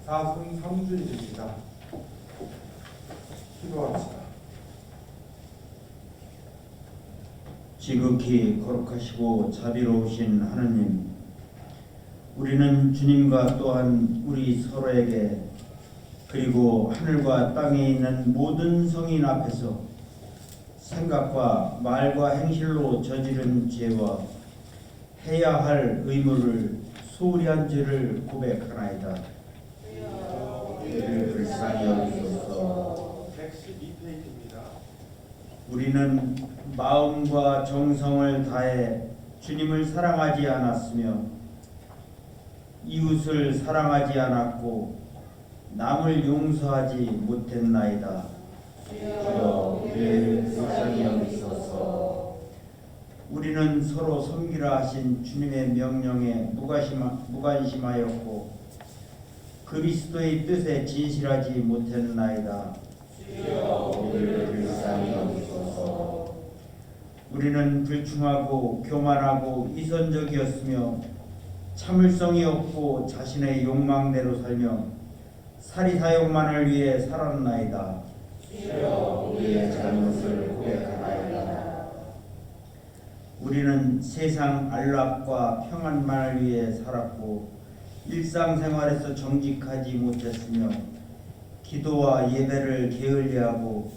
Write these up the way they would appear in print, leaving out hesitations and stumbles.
사순 3주일입니다. 기도합시다. 지극히 거룩하시고 자비로우신 하느님, 우리는 주님과 또한 우리 서로에게 그리고 하늘과 땅에 있는 모든 성인 앞에서 생각과 말과 행실로 저지른 죄와 해야 할 의무를 소홀히 한 죄를 고백하나이다. 우리를 불쌍히 여기소서. 112페이지입니다. 우리는 마음과 정성을 다해 주님을 사랑하지 않았으며 이웃을 사랑하지 않았고 남을 용서하지 못했나이다. 주여 우리를 불쌍히 여기소서. 우리는 서로 섬기라 하신 주님의 명령에 무관심하였고 그리스도의 뜻에 진실하지 못했나이다. 주여 우리를 불쌍히 여기소서. 우리는 불충하고 교만하고 이선적이었으며 참을성이 없고 자신의 욕망대로 살며 사리사욕만을 위해 살았나이다. 주여 우리의 잘못을 고백하나이다. 우리는 세상 안락과 평안만을 위해 살았고 일상생활에서 정직하지 못했으며 기도와 예배를 게을리하고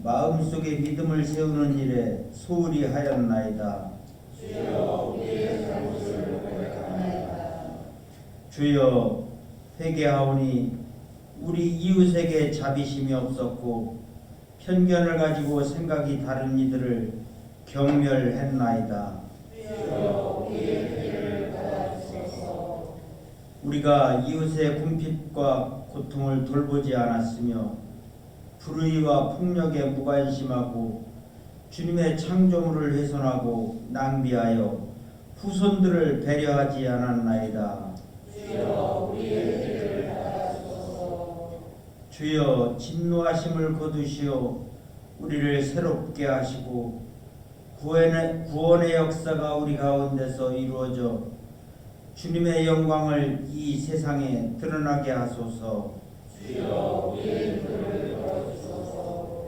마음속에 믿음을 세우는 일에 소홀히 하였나이다. 주여 우리의 잘못을 고백하나이다. 주여 회개하오니 우리 이웃에게 자비심이 없었고 편견을 가지고 생각이 다른 이들을 경멸했나이다. 주여 우리의 죄를 받아주소서. 우리가 이웃의 궁핍과 고통을 돌보지 않았으며 불의와 폭력에 무관심하고 주님의 창조물을 훼손하고 낭비하여 후손들을 배려하지 않았나이다. 주여 우리의 죄를 받아주소서. 주여 진노하심을 거두시어 우리를 새롭게 하시고 구원의 역사가 우리 가운데서 이루어져 주님의 영광을 이 세상에 드러나게 하소서. 주여 우리의 불을 걸어주소서.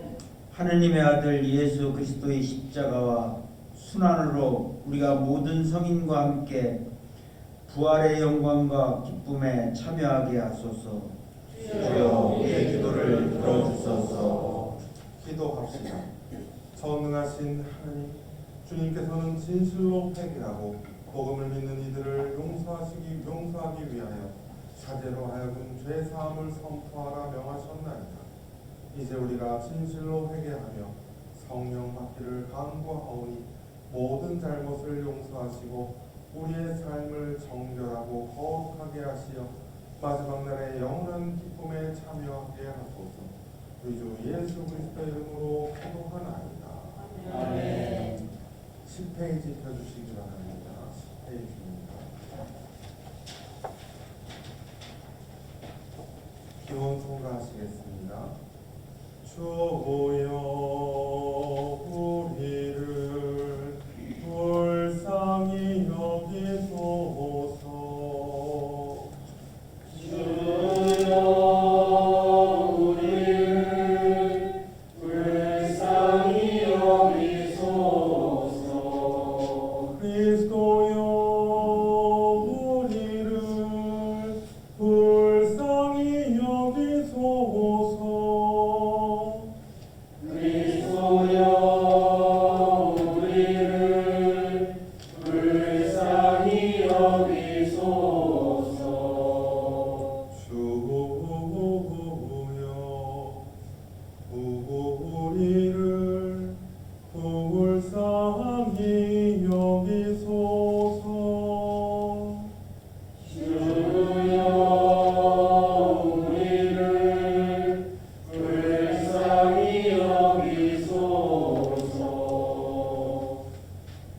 하느님의 아들 예수 그리스도의 십자가와 순환으로 우리가 모든 성인과 함께 부활의 영광과 기쁨에 참여하게 하소서. 주여 우리의 기도를 들어주소서. 기도합시다. 전능하신 하나님, 주님께서는 진실로 회개하고 복음을 믿는 이들을 용서하기 위하여 사제로 하여금 죄 사함을 선포하라 명하셨나이다. 이제 우리가 진실로 회개하며 성령 받기를 간구하오니 모든 잘못을 용서하시고 우리의 삶을 정결하고 거룩하게 하시어 마지막 날의 영원한 기쁨에 참여하게 하소서. 우리 주 예수 그리스도의 이름으로 기도하나이다. 아멘. 10페이지 펴주시기 바랍니다. 10페이지입니다. 기원 통과하시겠습니다. 주여 우리를 불쌍히 여기소서.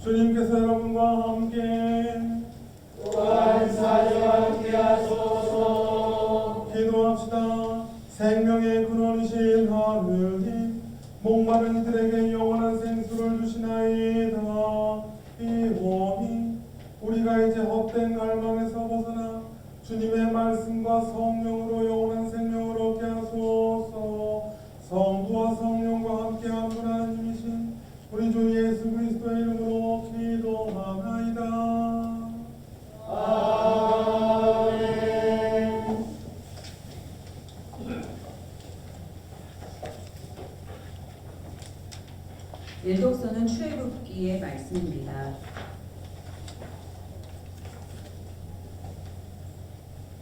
주님께서 여러분과 함께 또한 사제와 함께 하소서. 기도합시다. 생명의 근원이신 하느님, 목마른 이들에게 영원한 생수를 주시나이다. 이오니 우리가 이제 헛된 갈망에서 벗어나 주님의 말씀과 성령으로 영원한 생명을 얻게 하소서. 성부와 성령과 함께 한 분 하나님이신 우리 주 예수 그리스도의 이름으로 기도하나이다. 아멘. 일독서는 출애굽기의 말씀입니다.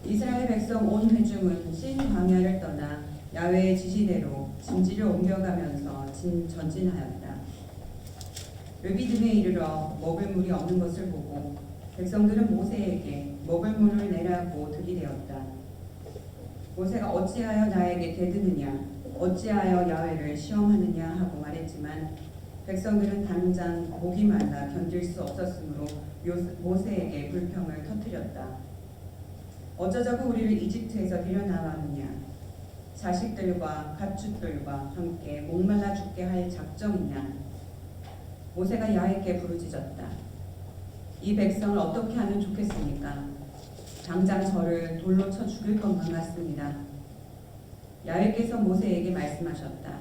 이스라엘 백성 온 회중은 신 광야를 떠나 야훼의 지시대로 진지를 옮겨가면서 전진하였다. 르비딤에 이르러 먹을 물이 없는 것을 보고 백성들은 모세에게 먹을 물을 내라고 들이대었다. 모세가 어찌하여 나에게 대드느냐 어찌하여 야훼를 시험하느냐 하고 말했지만 백성들은 당장 목이 말라 견딜 수 없었으므로 모세에게 불평을 터뜨렸다. 어쩌자고 우리를 이집트에서 데려나왔느냐 자식들과 가축들과 함께 목말라 죽게 할 작정이냐. 모세가 야훼께 부르짖었다. 이 백성을 어떻게 하면 좋겠습니까? 당장 저를 돌로 쳐 죽일 것만 같습니다. 야훼께서 모세에게 말씀하셨다.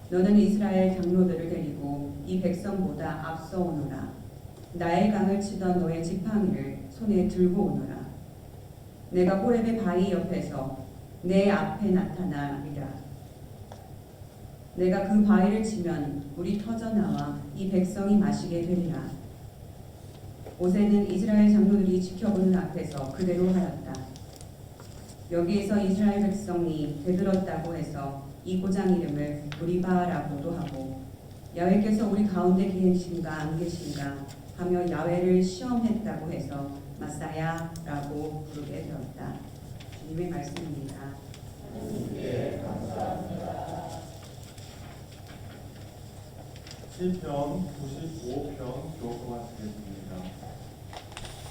너는 이스라엘 장로들을 데리고 이 백성보다 앞서 오너라. 나일 강을 치던 너의 지팡이를 손에 들고 오너라. 내가 호렙의 바위 옆에서 내 앞에 나타나리라. 내가 그 바위를 치면 물이 터져나와 이 백성이 마시게 되리라. 모세는 이스라엘 장로들이 지켜보는 앞에서 그대로 하였다. 여기에서 이스라엘 백성이 대들었다고 해서 이 고장 이름을 무리바라고도 하고 야훼께서 우리 가운데 계신가 안 계신가 하며 야훼를 시험했다고 해서 마사야라고 부르게 되었다. 주님의 말씀입니다. 예, 감사합니다. 시편 95편 교독하시겠습니다.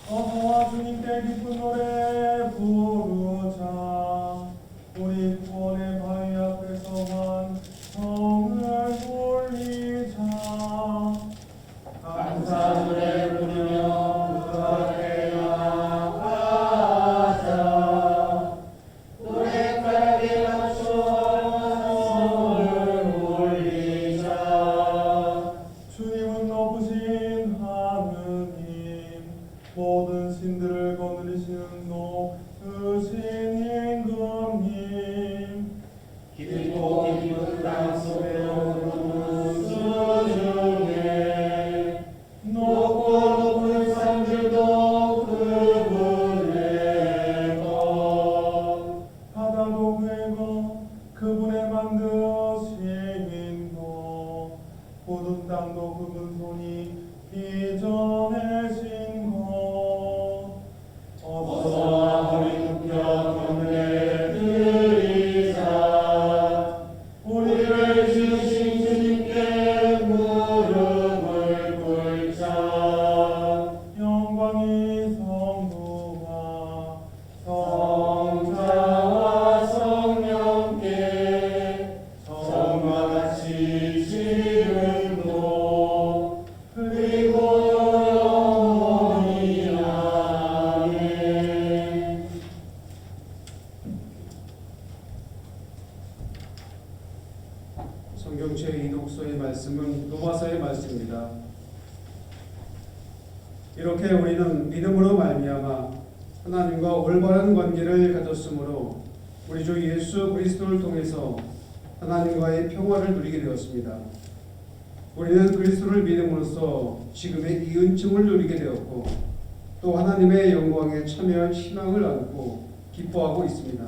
어서와 주님께 기쁜 노래 부르자. 우리 구원의 바위 앞에서만 성을 돌리자. 감사 노래 부르며 그 앞에 나가자. 노래가락에 맞춰 성을 올리자. 주님은 높으신 하느님, 모든 신들을 거느리시는 높으신 임금님, 깊고 깊은 땅속에 오르는 수중에 높고 높은 산들도 그분의 것, 바다도 그의 것, 그분의 만드신 것, 모든 땅도 그분 손이 빚어내신 것. 어서 우리 굽혀 경례 드리자. 우리를 지으신 주님께 무릎을 꿇자. 영광이 성부와 성자와 성령께 처음과 같이 지금도 그리고 영원히 아멘. 성경 제2독서의 말씀은 로마서의 말씀입니다. 이렇게 우리는 믿음으로 말미암아 하나님과 올바른 관계를 가졌으므로 우리 주 예수 그리스도를 통해서 하나님과의 평화를 누리게 되었습니다. 우리는 그리스도를 믿음으로써 지금의 이 은총을 누리게 되었고 또 하나님의 영광에 참여할 희망을 안고 기뻐하고 있습니다.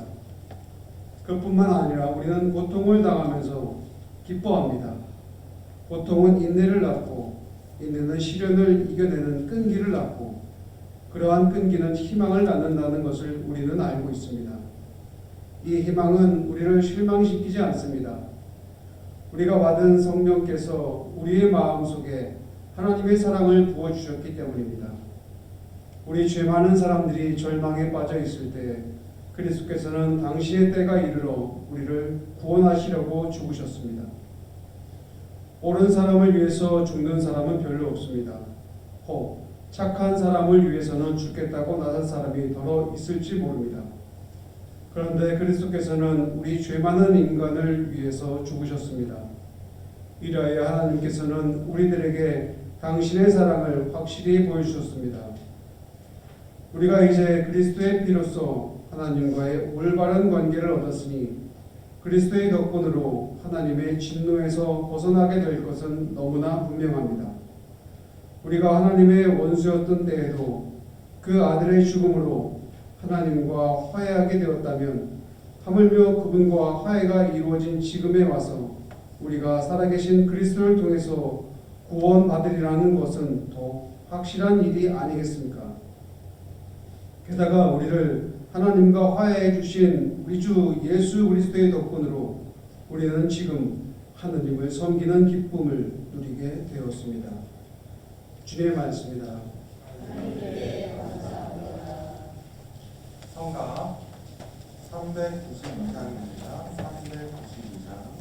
그뿐만 아니라 우리는 고통을 당하면서 기뻐합니다. 고통은 인내를 낳고 인내는 시련을 이겨내는 끈기를 낳고 그러한 끈기는 희망을 낳는다는 것을 우리는 알고 있습니다. 이 희망은 우리를 실망시키지 않습니다. 우리가 받은 성령께서 우리의 마음속에 하나님의 사랑을 부어주셨기 때문입니다. 우리 죄 많은 사람들이 절망에 빠져 있을 때 그리스도께서는 당신의 때가 이르러 우리를 구원하시려고 죽으셨습니다. 옳은 사람을 위해서 죽는 사람은 별로 없습니다. 혹 착한 사람을 위해서는 죽겠다고 나선 사람이 더러 있을지 모릅니다. 그런데 그리스도께서는 우리 죄 많은 인간을 위해서 죽으셨습니다. 이라여 하나님께서는 우리들에게 당신의 사랑을 확실히 보여주셨습니다. 우리가 이제 그리스도의 피로써 하나님과의 올바른 관계를 얻었으니 그리스도의 덕분으로 하나님의 진노에서 벗어나게 될 것은 너무나 분명합니다. 우리가 하나님의 원수였던 때에도 그 아들의 죽음으로 하나님과 화해하게 되었다면 하물며 그분과 화해가 이루어진 지금에 와서 우리가 살아계신 그리스도를 통해서 구원받으리라는 것은 더 확실한 일이 아니겠습니까? 게다가 우리를 하나님과 화해해 주신 우리 주 예수 그리스도의 덕분으로 우리는 지금 하나님을 섬기는 기쁨을 누리게 되었습니다. 주님의 말씀입니다. 성가 392장입니다. 392장.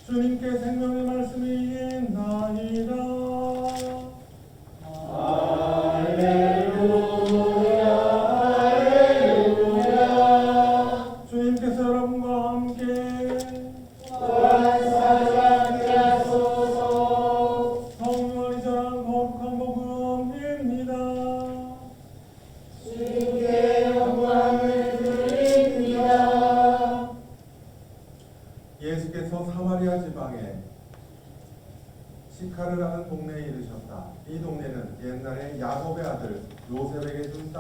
주님께 생명의 말씀이 있나이다. 할렐루야. 주님께서 여러분과 함께 성령을 전한 거룩한 복음입니다. 주님께 영광을 드립니다. 예수께서 사마리아 지방에 시카르라는 동네에 이르셨다. 이 동네는 옛날에 야곱의 아들 요셉에게 준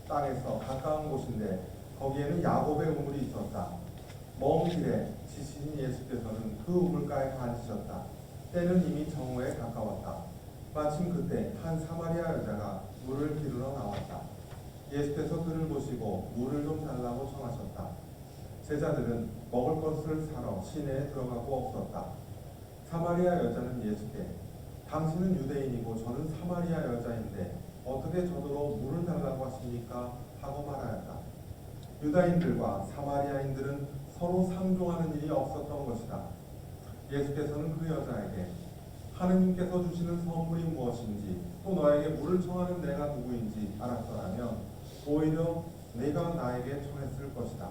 땅에서 가까운 곳인데 거기에는 야곱의 우물이 있었다. 먼 길에 지신 예수께서는 그 우물가에 앉으셨다. 때는 이미 정오에 가까웠다. 마침 그때 한 사마리아 여자가 물을 기르러 나왔다. 예수께서 그를 보시고 물을 좀 달라고 청하셨다. 제자들은 먹을 것을 사러 시내에 들어가고 없었다. 사마리아 여자는 예수께 당신은 유대인이고 저는 사마리아 여자인데 어떻게 저더러 물을 달라고 하십니까? 하고 말하였다. 유다인들과 사마리아인들은 서로 상종하는 일이 없었던 것이다. 예수께서는 그 여자에게 하느님께서 주시는 선물이 무엇인지 또 너에게 물을 청하는 내가 누구인지 알았더라면 오히려 네가 나에게 청했을 것이다.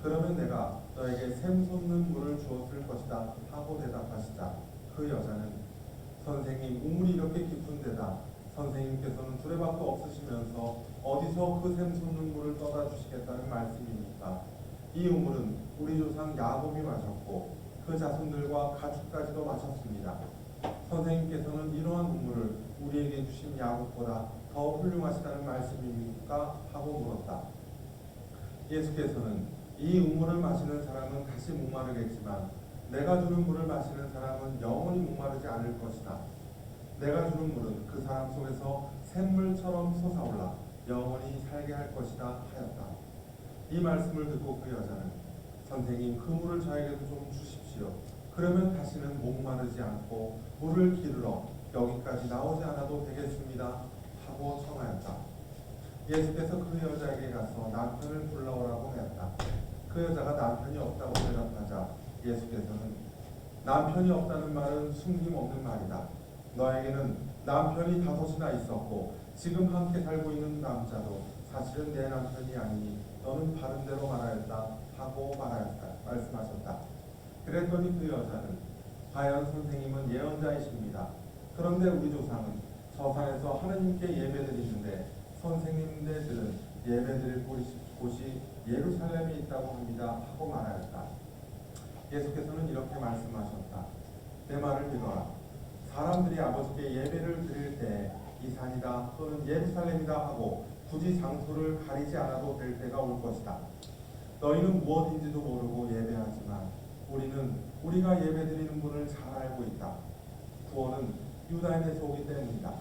그러면 내가 너에게 샘솟는 물을 주었을 것이다 하고 대답하시자 그 여자는 선생님, 우물이 이렇게 깊은 데다 선생님께서는 두레박도 없으시면서 어디서 그 샘솟는 물을 떠다 주시겠다는 말씀입니까? 이 우물은 우리 조상 야곱이 마셨고 그 자손들과 가축까지도 마셨습니다. 선생님께서는 이러한 우물을 우리에게 주신 야곱보다 더 훌륭하시다는 말씀입니까? 하고 물었다. 예수께서는 이 우물을 마시는 사람은 다시 목마르겠지만 내가 주는 물을 마시는 사람은 영원히 목마르지 않을 것이다. 내가 주는 물은 그 사람 속에서 샘물처럼 솟아올라 영원히 살게 할 것이다 하였다. 이 말씀을 듣고 그 여자는 선생님, 그 물을 저에게도 좀 주십시오. 그러면 다시는 목마르지 않고 물을 기르러 여기까지 나오지 않아도 되겠습니다 하고 청하였다. 예수께서 그 여자에게 가서 남편을 불러오라고 하였다. 그 여자가 남편이 없다고 대답하자 예수께서는 남편이 없다는 말은 숨김없는 말이다. 너에게는 남편이 5이나 있었고 지금 함께 살고 있는 남자도 사실은 내 남편이 아니니 너는 바른 대로 말하였다 하고 말씀하셨다. 그랬더니 그 여자는 과연 선생님은 예언자이십니다. 그런데 우리 조상은 저 산에서 하느님께 예배드리는데 선생님네들은 예배드릴 곳이 예루살렘에 있다고 합니다 하고 말하였다. 예수께서는 이렇게 말씀하셨다. 내 말을 믿어라. 사람들이 아버지께 예배를 드릴 때 이 산이다 또는 예루살렘이다 하고 굳이 장소를 가리지 않아도 될 때가 올 것이다. 너희는 무엇인지도 모르고 예배하지만 우리는 우리가 예배드리는 분을 잘 알고 있다. 구원은 유다인에서 오기 때문이다.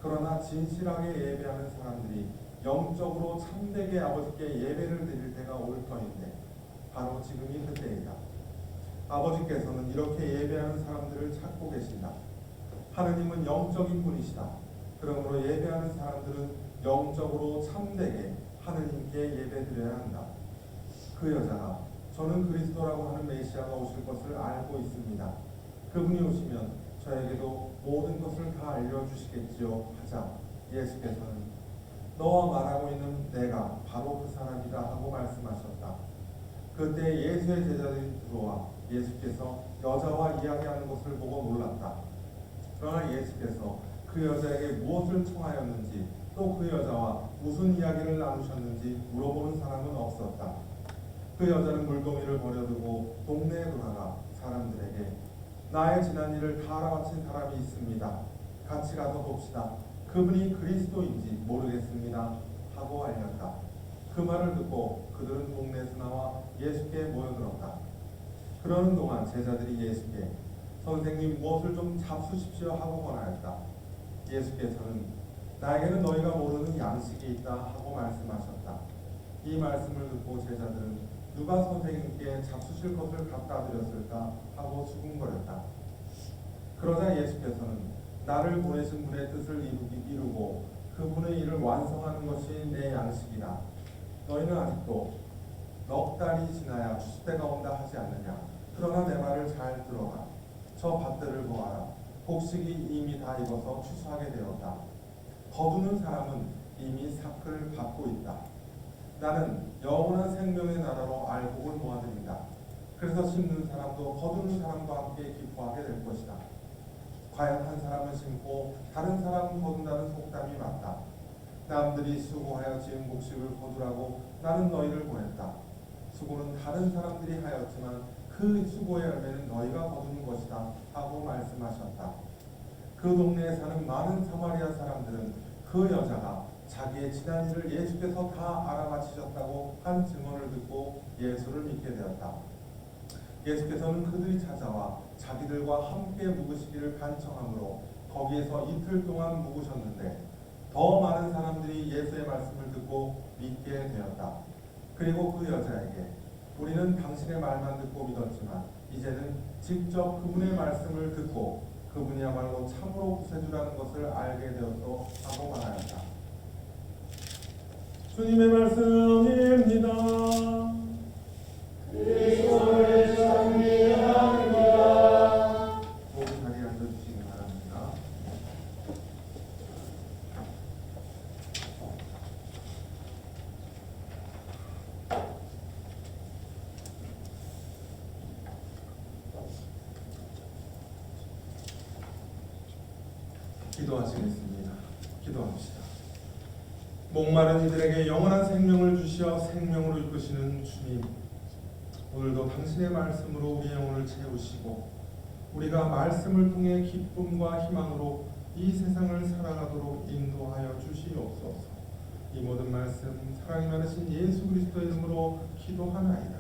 그러나 진실하게 예배하는 사람들이 영적으로 참되게 아버지께 예배를 드릴 때가 올 터인데 바로 지금이 그때이다. 아버지께서는 이렇게 예배하는 사람들을 찾고 계신다. 하느님은 영적인 분이시다. 그러므로 예배하는 사람들은 영적으로 참되게 하느님께 예배드려야 한다. 그 여자가 저는 그리스도라고 하는 메시아가 오실 것을 알고 있습니다. 그분이 오시면 저에게도 모든 것을 다 알려주시겠지요 하자 예수께서는 너와 말하고 있는 내가 바로 그 사람이다 하고 말씀하셨다. 그때 예수의 제자들이 들어와 예수께서 여자와 이야기하는 것을 보고 놀랐다. 그러나 예수께서 그 여자에게 무엇을 청하였는지 또 그 여자와 무슨 이야기를 나누셨는지 물어보는 사람은 없었다. 그 여자는 물고기를 버려두고 동네에 돌아가 사람들에게 나의 지난 일을 다 알아맞힌 사람이 있습니다. 같이 가서 봅시다. 그분이 그리스도인지 모르겠습니다 하고 알렸다. 그 말을 듣고 그들은 동네에서 나와 예수께 모여들었다. 그러는 동안 제자들이 예수께 선생님 무엇을 좀 잡수십시오 하고 권하였다. 예수께서는 나에게는 너희가 모르는 양식이 있다 하고 말씀하셨다. 이 말씀을 듣고 제자들은 누가 선생님께 잡수실 것을 갖다 드렸을까 하고 수군거렸다. 그러자 예수께서는 나를 보내신 분의 뜻을 이루고 그분의 일을 완성하는 것이 내 양식이다. 너희는 아직도 넉 달이 지나야 추수 때가 온다 하지 않느냐. 그러나 내 말을 잘 들어라. 저 밭들을 보아라. 곡식이 이미 다 익어서 추수하게 되었다. 거두는 사람은 이미 삭을 받고 있다. 나는 영원한 생명의 나라로 알곡을 모아드린다. 그래서 심는 사람도 거두는 사람과 함께 기뻐하게 될 것이다. 과연 한 사람은 심고 다른 사람은 거둔다는 속담이 맞다. 남들이 수고하여 지은 곡식을 거두라고 나는 너희를 보냈다. 수고는 다른 사람들이 하였지만 그 수고의 열매는 너희가 거두는 것이다 하고 말씀하셨다. 그 동네에 사는 많은 사마리아 사람들은 그 여자가 자기의 지난 일을 예수께서 다 알아맞히셨다고 한 증언을 듣고 예수를 믿게 되었다. 예수께서는 그들이 찾아와 자기들과 함께 묵으시기를 간청하므로 거기에서 이틀 동안 묵으셨는데 더 많은 사람들이 예수의 말씀을 듣고 믿게 되었다. 그리고 그 여자에게 우리는 당신의 말만 듣고 믿었지만 이제는 직접 그분의 말씀을 듣고 그 그분이야말로 참으로 구세주라는 것을 알게 되어서 하고 말하였다. 주님의 말씀입니다. 그리스도를 찬미합니다. 모두 자리에 앉아주시기 바랍니다. 기도하시겠습니다. 기도합시다. 목마른 이들에게 영원한 생명을 주시어 생명으로 이끄시는 주님, 오늘도 당신의 말씀으로 우리의 영혼을 채우시고 우리가 말씀을 통해 기쁨과 희망으로 이 세상을 살아가도록 인도하여 주시옵소서. 이 모든 말씀 사랑이 많으신 예수 그리스도의 이름으로 기도하나이다.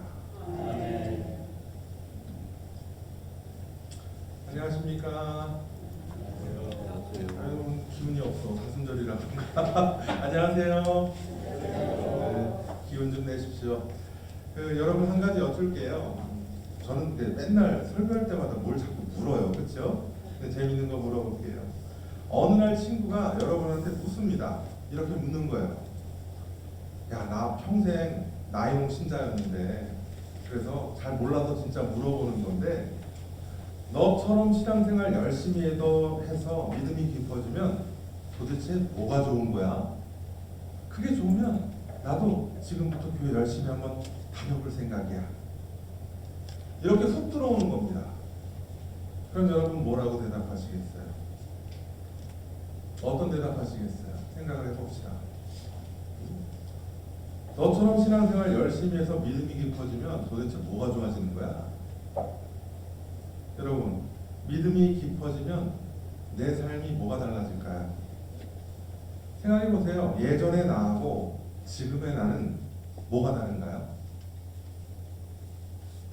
안녕하십니까? 여러분 기운이 없어. 사순절이라 안녕하세요. 네, 기운 좀 내십시오. 여러분 한 가지 여쭐게요. 저는 맨날 설교할 때마다 뭘 자꾸 물어요, 그렇죠? 근데 재밌는 거 물어볼게요. 어느 날 친구가 여러분한테 묻습니다. 이렇게 묻는 거예요. 야, 나 평생 나이롱 신자였는데 그래서 잘 몰라서 진짜 물어보는 건데 너처럼 신앙생활 열심히 해서 믿음이 깊어지면 도대체 뭐가 좋은 거야? 그게 좋으면 나도 지금부터 교회 열심히 한번 다녀볼 생각이야. 이렇게 훅 들어오는 겁니다. 그럼 여러분 뭐라고 대답하시겠어요? 어떤 대답하시겠어요? 생각을 해봅시다. 너처럼 신앙생활 열심히 해서 믿음이 깊어지면 도대체 뭐가 좋아지는 거야? 여러분, 믿음이 깊어지면 내 삶이 뭐가 달라질까요? 생각해 보세요. 예전의 나하고 지금의 나는 뭐가 다른가요?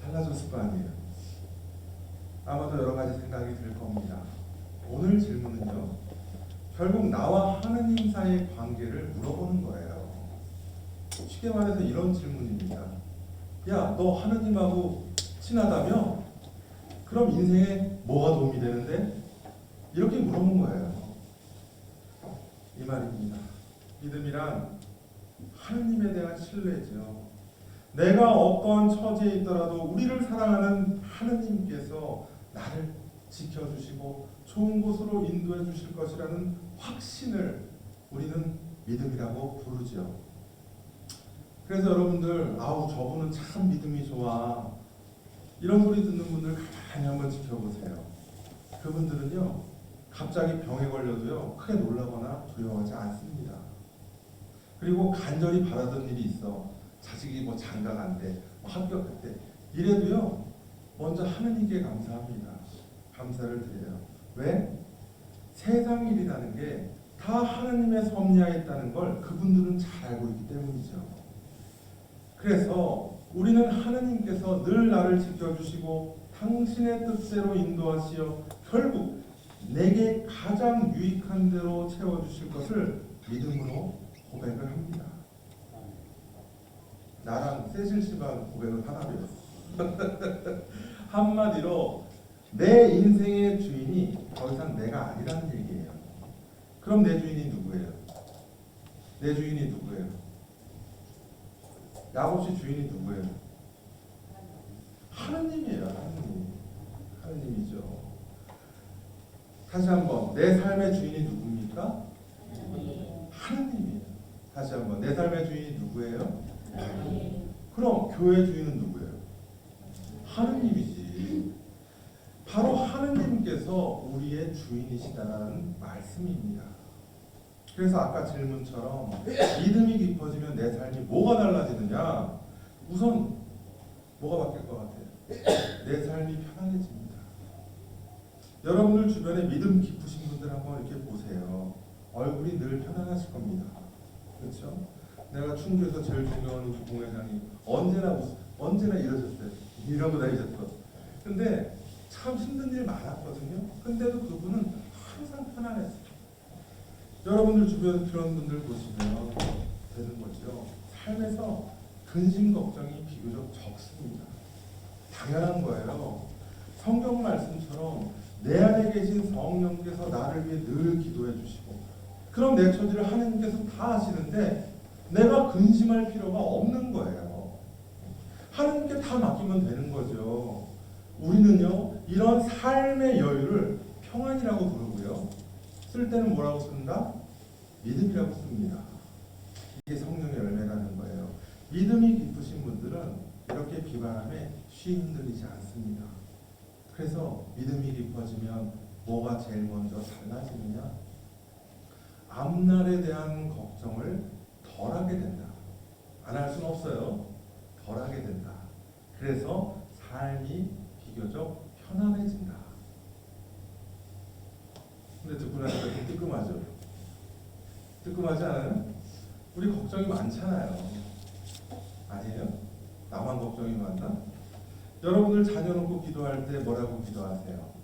달라졌을 거 아니에요. 아마도 여러 가지 생각이 들 겁니다. 오늘 질문은요, 결국 나와 하느님 사이의 관계를 물어보는 거예요. 쉽게 말해서 이런 질문입니다. 야, 너 하느님하고 친하다며? 그럼 인생에 뭐가 도움이 되는데? 이렇게 물어본 거예요. 이 말입니다. 믿음이란 하느님에 대한 신뢰죠. 내가 어떠한 처지에 있더라도 우리를 사랑하는 하느님께서 나를 지켜주시고 좋은 곳으로 인도해 주실 것이라는 확신을 우리는 믿음이라고 부르죠. 그래서 여러분들, 아우 저분은 참 믿음이 좋아, 이런 소리 듣는 분들 가만히 한번 지켜보세요. 그분들은요, 갑자기 병에 걸려도요 크게 놀라거나 두려워하지 않습니다. 그리고 간절히 바라던 일이 있어, 자식이 뭐 장가 간대, 뭐 합격했대, 이래도요 먼저 하느님께 감사합니다. 감사를 드려요. 왜? 세상 일이라는 게 다 하느님의 섭리하에 있다는 걸 그분들은 잘 알고 있기 때문이죠. 그래서 우리는 하느님께서 늘 나를 지켜주시고 당신의 뜻대로 인도하시어 결국 내게 가장 유익한 대로 채워주실 것을 믿음으로 고백을 합니다. 나랑 세실씨만 고백을 하나래요. 한마디로 내 인생의 주인이 더 이상 내가 아니라는 얘기예요. 그럼 내 주인이 누구예요? 내 주인이 누구예요? 야곱씨 주인이 누구예요? 하느님이에요. 하느님. 하느님이죠. 다시 한번, 내 삶의 주인이 누굽니까? 하느님이에요. 다시 한번, 내 삶의 주인이 누구예요? 그럼 교회 주인은 누구예요? 하느님이지. 바로 하느님께서 우리의 주인이시다라는 말씀입니다. 그래서 아까 질문처럼 믿음이 깊어지면 내 삶이 뭐가 달라지느냐? 우선 뭐가 바뀔 것 같아요? 내 삶이 편안해집니다. 여러분들 주변에 믿음 깊으신 분들 한번 이렇게 보세요. 얼굴이 늘 편안하실 겁니다. 그렇죠? 내가 충주에서 제일 존경하는 우리 공회장이 언제나 이러셨어요. 이러고 다니셨어. 근데 참 힘든 일 많았거든요. 근데도 그분은 항상 편안했어요. 여러분들 주변 그런 분들 보시면 되는 거죠. 삶에서 근심 걱정이 비교적 적습니다. 당연한 거예요. 성경 말씀처럼 내 안에 계신 성령께서 나를 위해 늘 기도해 주시고 그럼 내 처지를 하나님께서 다 아시는데 내가 근심할 필요가 없는 거예요. 하나님께 다 맡기면 되는 거죠. 우리는요 이런 삶의 여유를 평안이라고 부르고요. 쓸 때는 뭐라고 쓴다? 믿음이라고 씁니다. 이게 성령의 열매라는 거예요. 믿음이 깊으신 분들은 이렇게 비바람에 쉬 흔들리지 않습니다. 그래서 믿음이 깊어지면 뭐가 제일 먼저 달라지느냐? 앞날에 대한 걱정을 덜하게 된다. 안 할 수는 없어요. 덜하게 된다. 그래서 삶이 비교적 편안해진다. 근데 듣고 나니까 좀 뜨끔하죠? 뜨끔하지 않아요? 우리 걱정이 많잖아요. 아니에요? 나만 걱정이 많나? 여러분들 자녀 놓고 기도할 때 뭐라고 기도하세요?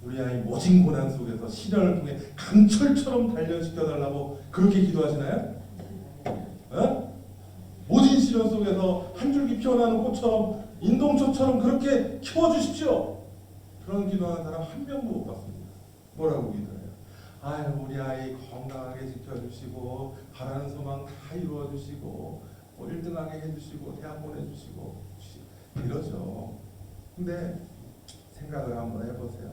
우리 아이 모진 고난 속에서 시련을 통해 강철처럼 단련시켜달라고 그렇게 기도하시나요? 어? 모진 시련 속에서 한 줄기 피어나는 꽃처럼 인동초처럼 그렇게 키워주십시오. 그런 기도하는 사람 한 명도 못 봤습니다. 뭐라고 기도해요? 아유 우리 아이 건강하게 지켜주시고 바라는 소망 다 이루어주시고 뭐 1등하게 해주시고 대학 보내주시고 이러죠. 근데 생각을 한번 해보세요.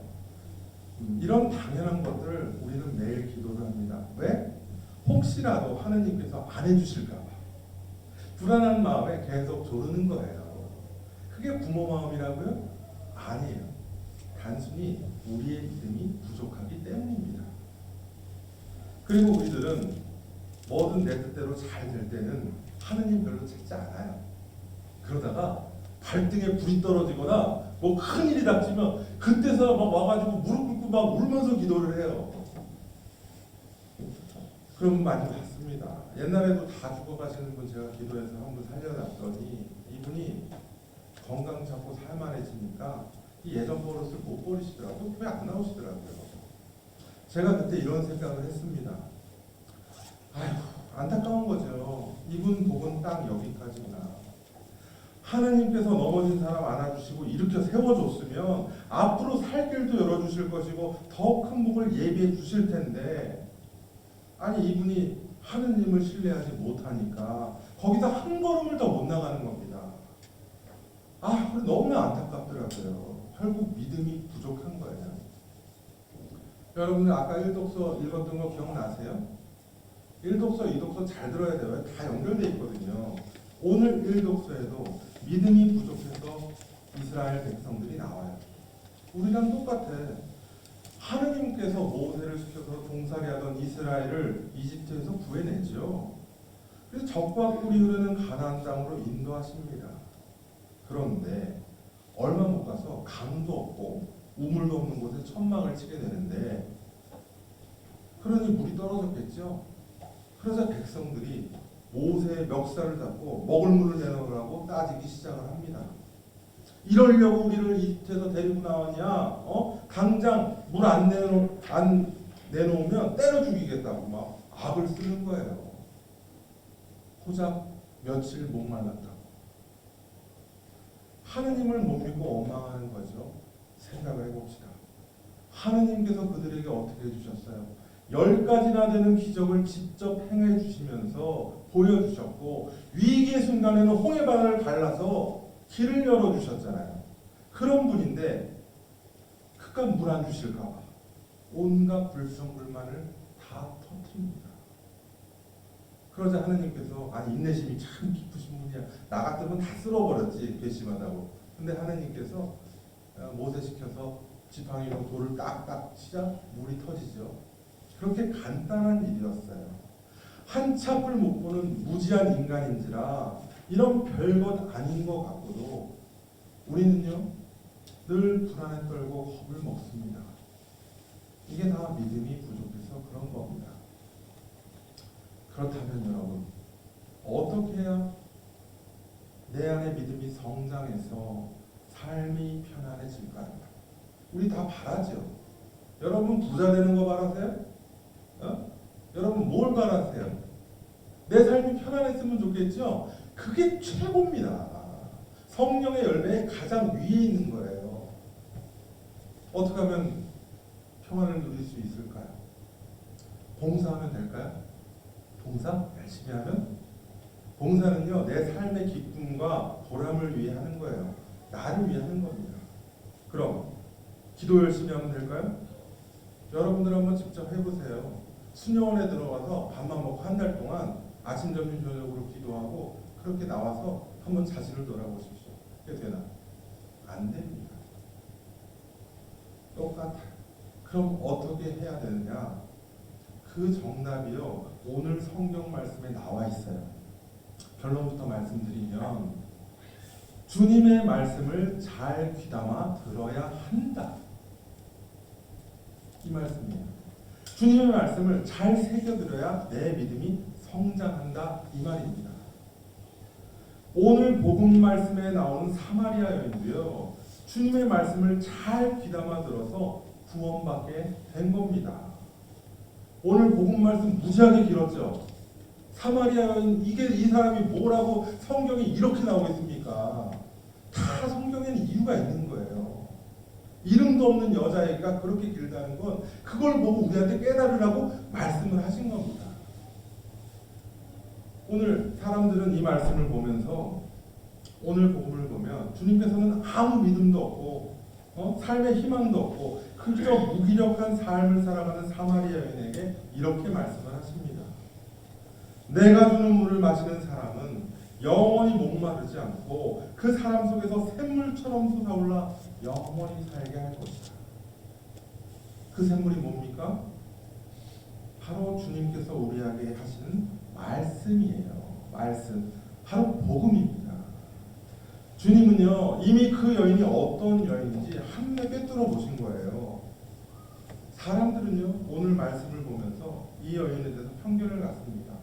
이런 당연한 것들을 우리는 매일 기도를 합니다. 왜? 혹시라도 하느님께서 안 해주실까 봐 불안한 마음에 계속 조르는 거예요. 그게 부모 마음이라고요? 아니에요. 단순히 우리의 믿음이 부족하기 때문입니다. 그리고 우리들은 뭐든 내 뜻대로 잘 될 때는 하느님 별로 찾지 않아요. 그러다가 발등에 불이 떨어지거나 뭐 큰일이 닥치면 그때서 막 와가지고 무릎 꿇고 막 울면서 기도를 해요. 그럼 많이 봤습니다. 옛날에도 다 죽어가시는 분 제가 기도해서 한 분 살려놨더니 이분이 건강 잡고 살만해지니까 이 예전 버릇을 못 버리시더라고요. 왜 안 나오시더라고요. 제가 그때 이런 생각을 했습니다. 아휴 안타까운 거죠. 이분 복은 딱 여기까지구나. 하나님께서 넘어진 사람 안아주시고 일으켜 세워줬으면 앞으로 살 길도 열어주실 것이고 더 큰 복을 예비해 주실 텐데 아니 이분이 하느님을 신뢰하지 못하니까 거기서 한 걸음을 더 못 나가는 겁니다. 아 너무나 안타깝더라고요. 결국 믿음이 부족한 거예요. 여러분들 아까 1독서 읽었던 거 기억나세요? 1독서, 2독서 잘 들어야 돼요. 다 연결돼 있거든요. 오늘 1독서에도 믿음이 부족해서 이스라엘 백성들이 나와요. 우리랑 똑같아. 하느님께서 모세를 시켜서 종살이 하던 이스라엘을 이집트에서 구해내죠. 그래서 적과 꿀이 흐르는 가나안 땅으로 인도하십니다. 그런데 얼마 못 가서 강도 없고 우물도 없는 곳에 천막을 치게 되는데 그러니 물이 떨어졌겠죠. 그러자 백성들이 모세의 멱살을 잡고 먹을 물을 내놓으라고 따지기 시작을 합니다. 이러려고 우리를 이집트에서 데리고 나왔냐? 당장 물 안 내놓으면 때려 죽이겠다고 막 악을 쓰는 거예요. 고작 며칠 목말랐다고. 하느님을 못 믿고 원망하는 거죠. 생각을 해봅시다. 하느님께서 그들에게 어떻게 해주셨어요? 10가지나 되는 기적을 직접 행해 주시면서 보여주셨고 위기의 순간에는 홍해 바다를 갈라서 길을 열어주셨잖아요. 그런 분인데 그깟 물 안 주실까 봐 온갖 불평불만을 다 터뜨립니다. 그러자 하느님께서 아니 인내심이 참 깊으신 분이야. 나 같으면 다 쓸어버렸지 괘씸하다고. 근데 하느님께서 모세 시켜서 지팡이로 돌을 딱딱 치자 물이 터지죠. 그렇게 간단한 일이었어요. 한 찹을 못 보는 무지한 인간인지라 이런 별것 아닌 것 같고도 우리는요 늘 불안에 떨고 겁을 먹습니다. 이게 다 믿음이 부족해서 그런 겁니다. 그렇다면 여러분 어떻게 해야 내 안에 믿음이 성장해서 삶이 편안해질까요? 우리 다 바라죠. 여러분 부자 되는 거 바라세요? 여러분 뭘 바라세요? 내 삶이 편안했으면 좋겠죠? 그게 최고입니다. 성령의 열매의 가장 위에 있는 거예요. 어떻게 하면 평안을 누릴 수 있을까요? 봉사하면 될까요? 봉사? 열심히 하면? 봉사는요, 내 삶의 기쁨과 보람을 위해 하는 거예요. 나를 위해 하는 겁니다. 그럼 기도 열심히 하면 될까요? 여러분들 한번 직접 해보세요. 수녀원에 들어가서 밥만 먹고 한 달 동안 아침, 점심, 저녁으로 기도하고 그렇게 나와서 한번 자신을 돌아보십시오. 그게 되나? 안 됩니다. 똑같아요. 그럼 어떻게 해야 되느냐? 그 정답이요, 오늘 성경 말씀에 나와 있어요. 결론부터 말씀드리면 주님의 말씀을 잘 귀담아 들어야 한다. 이 말씀이에요. 주님의 말씀을 잘 새겨들어야 내 믿음이 성장한다. 이 말입니다. 오늘 복음 말씀에 나오는 사마리아 여인도요, 주님의 말씀을 잘 귀담아 들어서 구원받게 된 겁니다. 오늘 복음 말씀 무지하게 길었죠. 사마리아 여인, 이 사람이 뭐라고 성경에 이렇게 나오겠습니까? 다 성경에는 이유가 있는 거예요. 이름도 없는 여자애가 그렇게 길다는 건 그걸 보고 우리한테 깨달으라고 말씀을 하신 겁니다. 오늘 사람들은 이 말씀을 보면서, 오늘 복음을 보면 주님께서는 아무 믿음도 없고 삶의 희망도 없고 그저 무기력한 삶을 살아가는 사마리아 여인에게 이렇게 말씀을 하십니다. 내가 주는 물을 마시는 사람은 영원히 목마르지 않고 그 사람 속에서 샘물처럼 솟아올라 영원히 살게 할 것이다. 그 샘물이 뭡니까? 바로 주님께서 우리에게 하시는 말씀이에요. 말씀. 바로 복음입니다. 주님은요, 이미 그 여인이 어떤 여인인지 한눈에 꿰뚫어 보신 거예요. 사람들은요, 오늘 말씀을 보면서 이 여인에 대해서 편견을 갖습니다.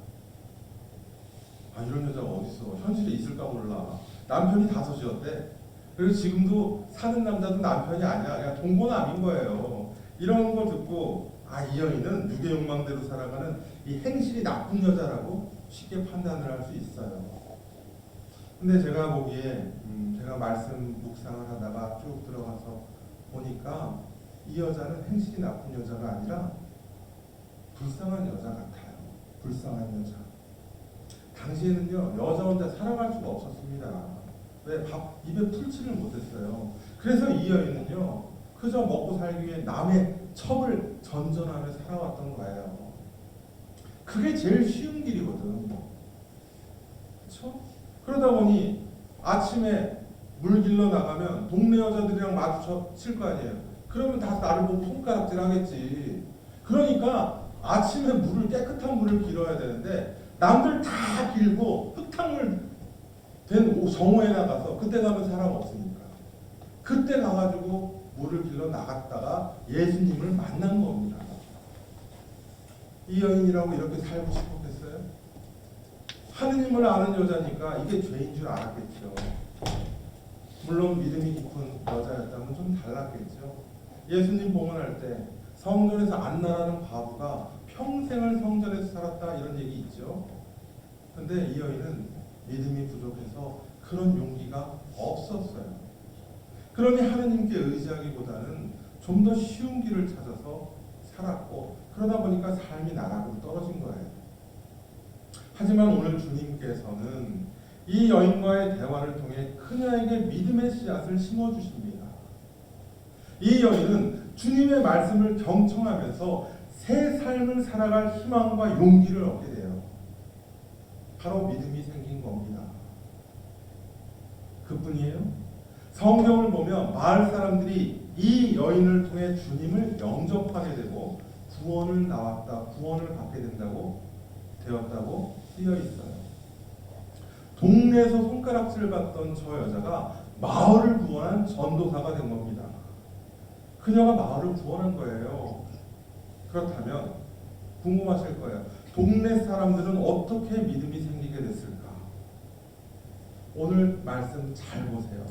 아, 이런 여자가 어딨어? 현실에 있을까 몰라. 남편이 5이었대. 그래서 지금도 사는 남자도 남편이 아니야. 그냥 동거남인 거예요. 이런 거 듣고 아, 이 여인은 육의 욕망대로 살아가는 이 행실이 나쁜 여자라고 쉽게 판단을 할 수 있어요. 근데 제가 보기에 제가 말씀 묵상을 하다가 쭉 들어가서 보니까 이 여자는 행실이 나쁜 여자가 아니라 불쌍한 여자 같아요. 불쌍한 여자. 당시에는요, 여자 혼자 살아갈 수가 없었습니다. 왜? 밥 입에 풀칠을 못했어요. 그래서 이 여인은요, 그저 먹고 살기 위해 남의 첩을 전전하며 살아왔던 거예요. 그게 제일 쉬운 길이거든. 그렇죠? 그러다 보니 아침에 물 길러 나가면 동네 여자들이랑 마주칠 거 아니에요. 그러면 다 나를 보고 손가락질 하겠지. 그러니까 아침에 깨끗한 물을 길어야 되는데 남들 다 길고 흙탕물 된 정오에 나가서, 그때 가면 사람 없으니까 그때 가가지고 물을 길러 나갔다가 예수님을 만난 겁니다. 이 여인이라고 이렇게 살고 싶었겠어요? 하느님을 아는 여자니까 이게 죄인 줄 알았겠죠. 물론 믿음이 깊은 여자였다면 좀 달랐겠죠. 예수님 봉헌할 때 성전에서 안나라는 과부가 평생을 성전에서 살았다, 이런 얘기 있죠. 근데 이 여인은 믿음이 부족해서 그런 용기가 없었어요. 그러니 하느님께 의지하기보다는 좀 더 쉬운 길을 찾아서 살았고, 그러다 보니까 삶이 나락으로 떨어진 거예요. 하지만 오늘 주님께서는 이 여인과의 대화를 통해 그녀에게 믿음의 씨앗을 심어주십니다. 이 여인은 주님의 말씀을 경청하면서 새 삶을 살아갈 희망과 용기를 얻게 돼요. 바로 믿음이 생긴 겁니다. 그뿐이에요? 성경을 보면 마을 사람들이 이 여인을 통해 주님을 영접하게 되고 구원을 받게 된다고 되었다고 쓰여 있어요. 동네에서 손가락질을 받던 저 여자가 마을을 구원한 전도사가 된 겁니다. 그녀가 마을을 구원한 거예요. 그렇다면 궁금하실 거예요. 동네 사람들은 어떻게 믿음이 생기게 됐을까? 오늘 말씀 잘 보세요.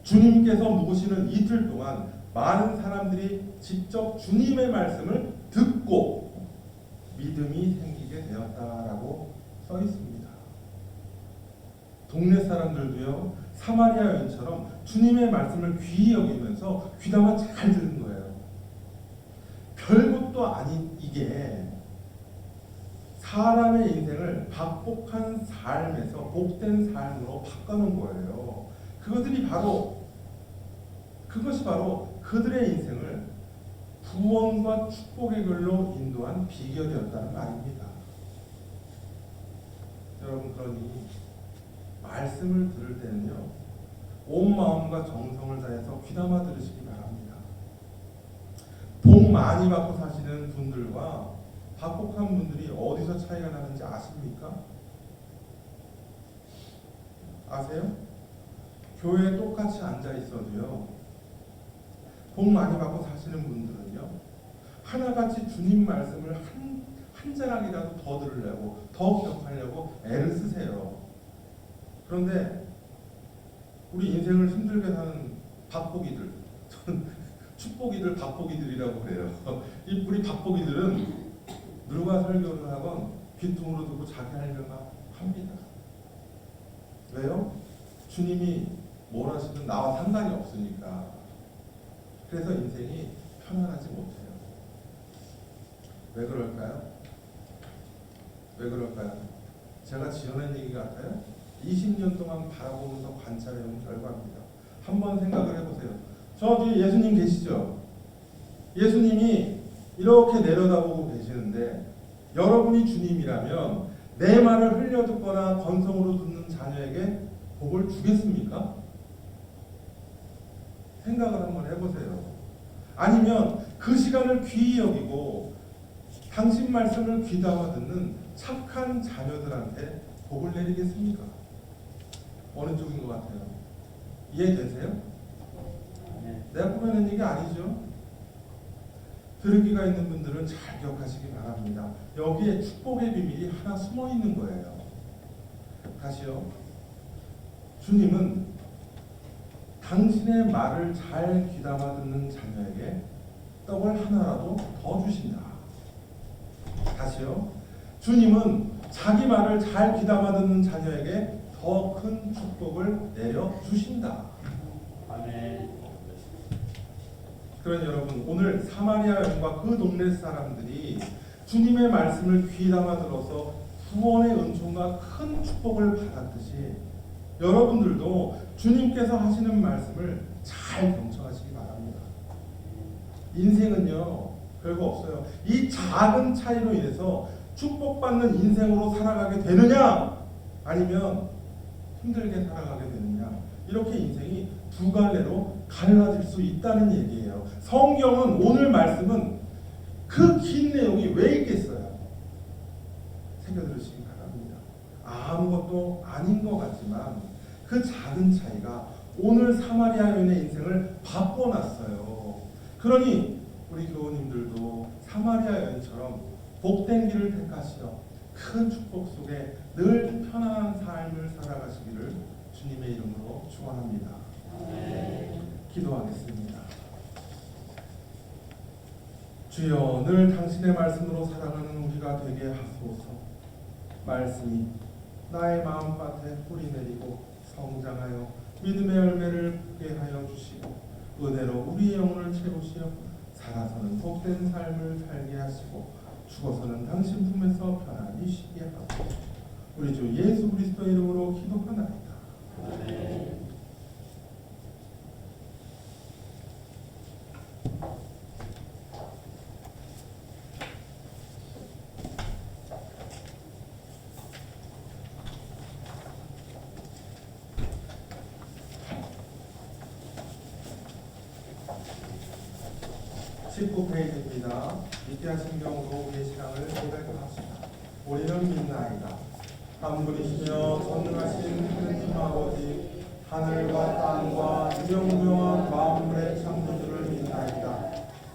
주님께서 모시는 이틀 동안 많은 사람들이 직접 주님의 말씀을 듣고 믿음이 생기게 되었다라고 써 있습니다. 동네 사람들도요, 사마리아 여인처럼 주님의 말씀을 귀히 여기면서 귀담아 잘 들은 거예요. 별것도 아닌 이게 사람의 인생을 박복한 삶에서 복된 삶으로 바꿔놓은 거예요. 그것이 바로 그들의 인생을 구원과 축복의 길로 인도한 비결이었다는 말입니다. 여러분, 그러니 말씀을 들을 때는요, 온 마음과 정성을 다해서 귀담아 들으시기 바랍니다. 복 많이 받고 사시는 분들과 박복한 분들이 어디서 차이가 나는지 아십니까? 아세요? 교회에 똑같이 앉아 있어도요, 복 많이 받고 사시는 분들은요, 하나같이 주님 말씀을 한 자락이라도 더 들으려고, 더 기억하려고 애를 쓰세요. 그런데 우리 인생을 힘들게 사는 박복이들, 저는 축복이들, 박복이들이라고 그래요. 우리 박복이들은 누가 설교를 하건 귀퉁으로 두고 자기 할 일만 합니다. 왜요? 주님이 뭘 하시든 나와 상관이 없으니까. 그래서 인생이 편안하지 못해요. 왜 그럴까요? 왜 그럴까요? 제가 지어낸 얘기 같아요? 20년 동안 바라보면서 관찰해온 결과입니다. 한번 생각을 해보세요. 저 뒤에 예수님 계시죠? 예수님이 이렇게 내려다보고 계시는데 여러분이 주님이라면 내 말을 흘려듣거나 건성으로 듣는 자녀에게 복을 주겠습니까? 생각을 한번 해보세요. 아니면 그 시간을 귀히 여기고 당신 말씀을 귀담아 듣는 착한 자녀들한테 복을 내리겠습니까? 어느 쪽인 것 같아요? 이해되세요? 내가 꾸며낸 얘기 아니죠? 들으기가 있는 분들은 잘 기억하시기 바랍니다. 여기에 축복의 비밀이 하나 숨어 있는 거예요. 다시요. 주님은 당신의 말을 잘 귀담아 듣는 자녀에게 떡을 하나라도 더 주신다. 다시요. 주님은 자기 말을 잘 귀담아 듣는 자녀에게 더 큰 축복을 내려 주신다. 아멘. 그러니 여러분, 오늘 사마리아 여인과 그 동네 사람들이 주님의 말씀을 귀담아 들어서 구원의 은총과 큰 축복을 받았듯이 여러분들도 주님께서 하시는 말씀을 잘 경청하시기 바랍니다. 인생은요, 별거 없어요. 이 작은 차이로 인해서 축복받는 인생으로 살아가게 되느냐, 아니면 힘들게 살아가게 되느냐, 이렇게 인생이 두 갈래로 갈라질 수 있다는 얘기예요. 성경은, 오늘 말씀은 그 긴 내용이 왜 있겠어요? 새겨 들으시기 바랍니다. 아무것도 아닌 것 같지만 그 작은 차이가 오늘 사마리아 여인의 인생을 바꿔놨어요. 그러니 우리 교우님들도 사마리아 여인처럼 복된 길을 택하시어 큰 축복 속에 늘 편안한 삶을 살아가시기를 주님의 이름으로 축원합니다. 기도하겠습니다. 주여, 늘 당신의 말씀으로 살아가는 우리가 되게 하소서. 말씀이 나의 마음밭에 뿌리 내리고 성장하여 믿음의 열매를 맺게 하여 주시고 은혜로 우리의 영혼을 채우시어 살아서는 복된 삶을 살게 하시고 죽어서는 당신 품에서 편안히 쉬게 하소서. 우리 주 예수 그리스도 이름으로 기도하나이다. 아멘. 페이지입니다. 믿게 하신 경우로 우리의 신앙을 고백합시다. 우리는 믿나이다. 한 분이시며 전능하신 하느님 아버지, 하늘과 땅과 유명무용한 만물의 창조주를 믿나이다.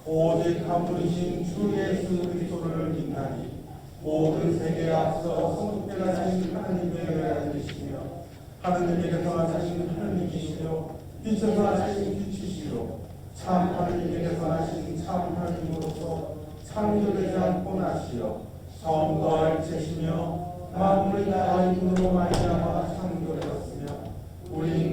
오직 한 분이신 주 예수 그리스도를 믿나니 모든 세계에 앞서 성육되하신 하느님의 외아들이시며 하느님에게서 나신 하느님이시며 빛에서 나신 빛이시요 참 하느님에게서 나신 참 하느님으로서 창조되지 않고 나시어 성도할 채시며 만물이 다 이분으로 말미암아 창조되었으니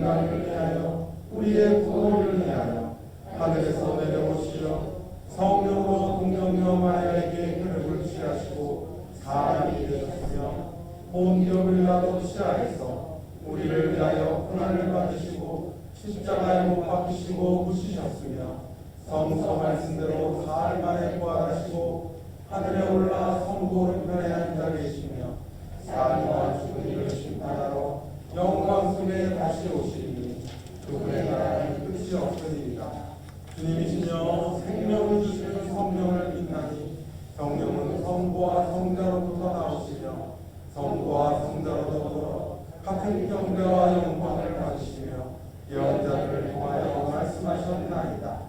인간을 위하여 우리의 구원을 위하여 하늘에서 내려오시어 성령으로 동정녀 마리아에게 혈육을 취하시고 사람이 되셨으며 본디오 빌라도 시아에서 우리를 위하여 고난을 받으시고 십자가에 못 박히시고 묻히셨으며 성서 말씀대로 사흘 만에 부활하시고 하늘에 올라 성부 오른편에 앉아 계시며 사람과 죽은 이를 심판하러 영광 속에 다시 오시리니 그분의 나라는 끝이 없으리이다. 주님이시며 생명을 주시는 성령을 믿나니 성령은 성부와 성자로부터 나오시며 성부와 성자로 더불어 같은 경배와 영광을 받으시며 예언자들을 통하여 말씀하셨나이다.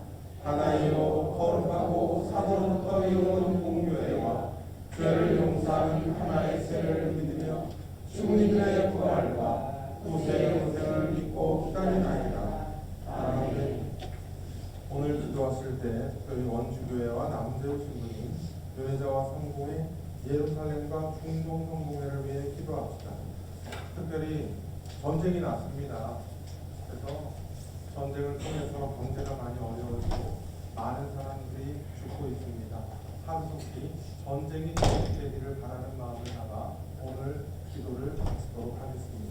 하나이요 거룩하고 사도로부터 이루어진 공교회와 죄를 용서하는 하나의 세를 믿으며 죽은 이들의 부활과 후세의 영생을 믿고 기다리나이다. 아멘. 오늘 기도하실 때 저희 원주교회와 남대우 신부님, 연애자와 성공의 예루살렘과 중동 성공회를 위해 기도합시다. 특별히 전쟁이 났습니다. 그래서 전쟁을 통해서 경제가 많이 어려워지고 많은 사람들이 죽고 있습니다. 하루속히 전쟁이 계속되기를 바라는 마음을 담아 오늘 기도를 마치도록 하겠습니다.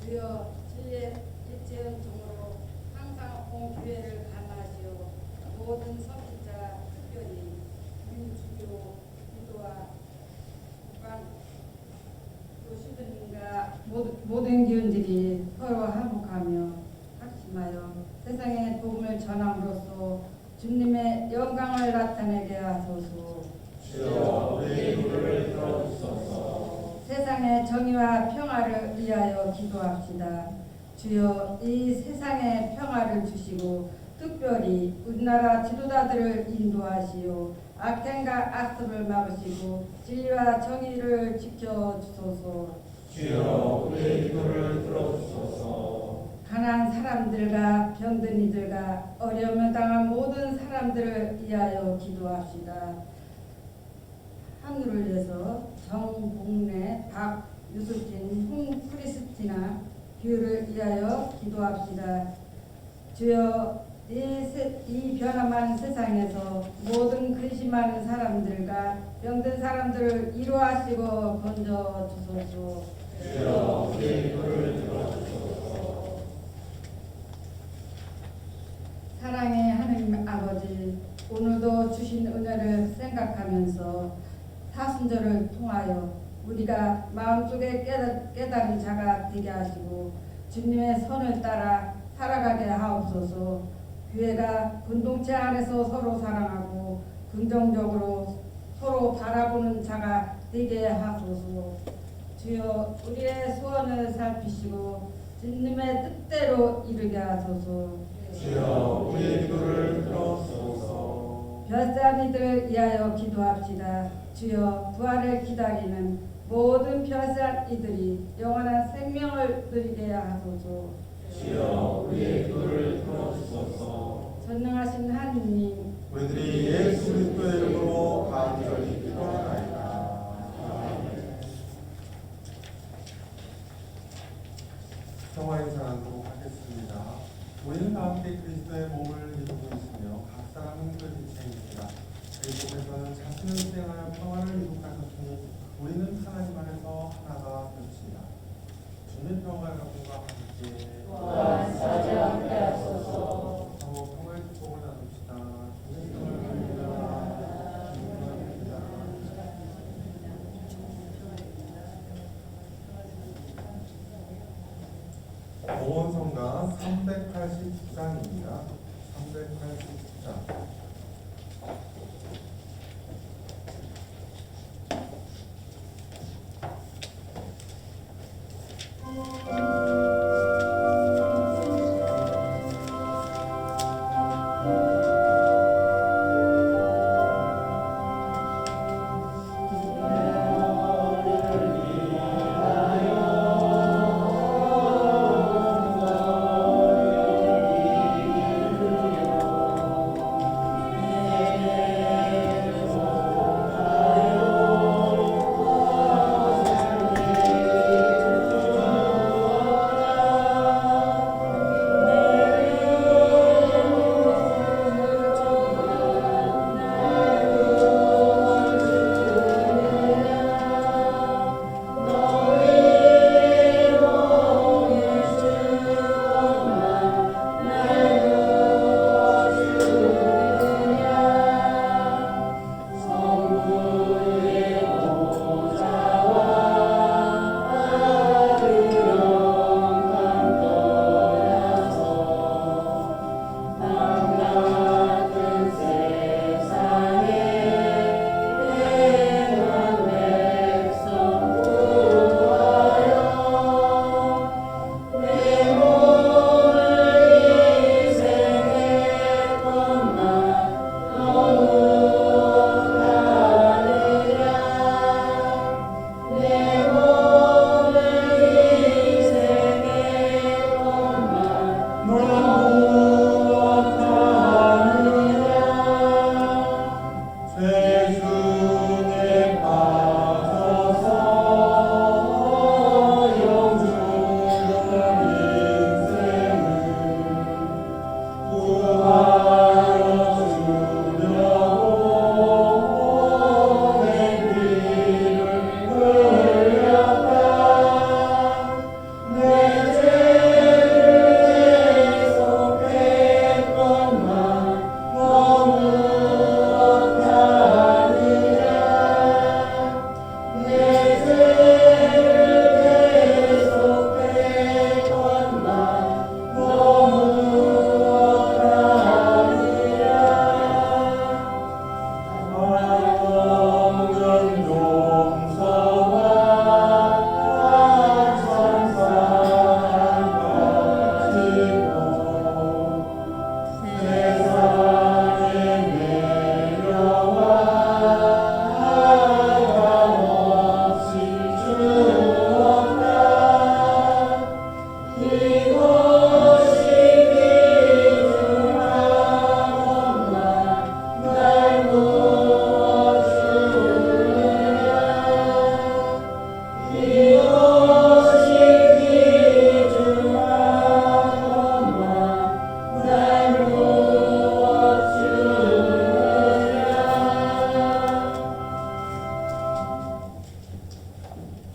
주여 주의 일체恩종으로 항상 온 교회를 감하시오. 모든 성직자 특별히 민주교 기도와 국방 교수들과 모든 기운들이 서로 화목하며 합심하여 세상에 복음을 전함으로써 주님의 영광을 나타내게 하소서. 주여 우리의 기도를 들어주소서. 세상의 정의와 평화를 위하여 기도합시다. 주여 이 세상에 평화를 주시고 특별히 우리나라 지도자들을 인도하시오. 악행과 악습을 막으시고 진리와 정의를 지켜주소서. 주여 우리의 기도를 들어주소서. 가난한 사람들과 병든 이들과 어려움을 당한 모든 사람들을 위하여 기도합시다. 하늘을 위해서 정복래, 박유수진, 홍크리스티나 교회를 위하여 기도합시다. 주여 이 변화만 세상에서 모든 근심하는 사람들과 병든 사람들을 위로하시고 건져주소서. 주여 우리의 기도를 들어주소서. 사랑의 하나님 아버지, 오늘도 주신 은혜를 생각하면서 사순절을 통하여 우리가 마음속에 깨달은 자가 되게 하시고 주님의 선을 따라 살아가게 하옵소서. 교회가 공동체 안에서 서로 사랑하고 긍정적으로 서로 바라보는 자가 되게 하소서. 주여 우리의 소원을 살피시고 주님의 뜻대로 이루게 하소서. 주여 우리의 기도를 들어주소서. 별세한 이들을 위하여 기도합시다. 주여 부활을 기다리는 모든 별세한 이들이 영원한 생명을 누리게 하소서. 주여 우리의 기도를 들어주소서. 전능하신 하느님, 우리들이 예수 그리스도의 이름으로 간절히 기도하나이다. 아멘. 평화 인사하도록 하겠습니다. 우리는 다 함께 그리스도의 몸을 이루고 있으며 각 사람은 그 지체입니다. 그리스도께서는 자신을 수행하여 평화를 이룩하셨으니 우리는 하나님 안에서 하나가 되었습니다. 주님의 평화가 여러분과 함께 함께 하소서. 서로 평화의 축복을 나눕시다. 주님의 평화를 드립니다. 보원성가 389장입니다. 389장.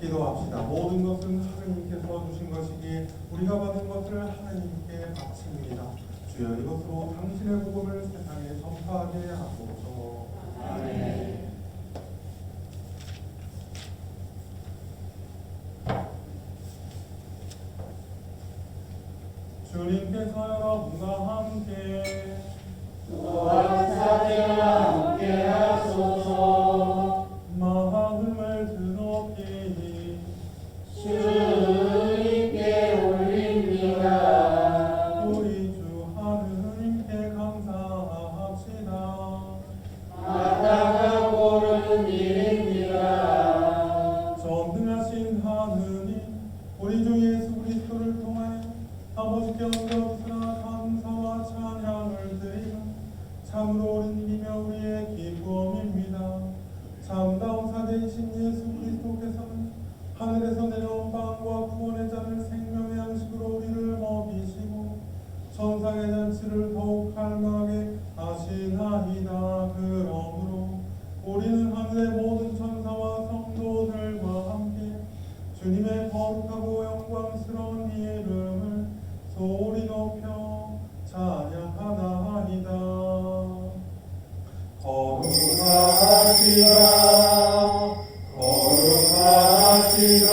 기도합시다. 모든 것은 하느님께서 주신 것이기에 우리가 받은 것을 하느님께 바칩니다. 주여 이것으로 당신의 복음을 세상에 전파하게 하소서. 아멘. 주님께서 여러분과 함께 또한 사제와 함께 하소서. 마음을 드높이 주님께 올립니다. 우리 주 하느님께 감사합시다. 마땅하고 옳은 일입니다. 전능하신 하느님, 우리 주 예수 그리스도를 통하여 아버지께 언제부터나 감사와 찬양을 드리는 참으로 옳은 일이며 우리의 기쁨입니다. 참다운 사제이신 예수 그리스도께서는 하늘에서 내려온 빵과 구원의 잔을 생명의 양식으로 우리를 먹이시고 천상의 잔치를 더욱 갈망하게 하시나이다. 그러므로 우리는 하늘의 모든 천사와 성도들과 함께 주님의 거룩하고 영광스러운 이름을 소리 높여 찬양하나이다. 거룩하시다 거룩하시다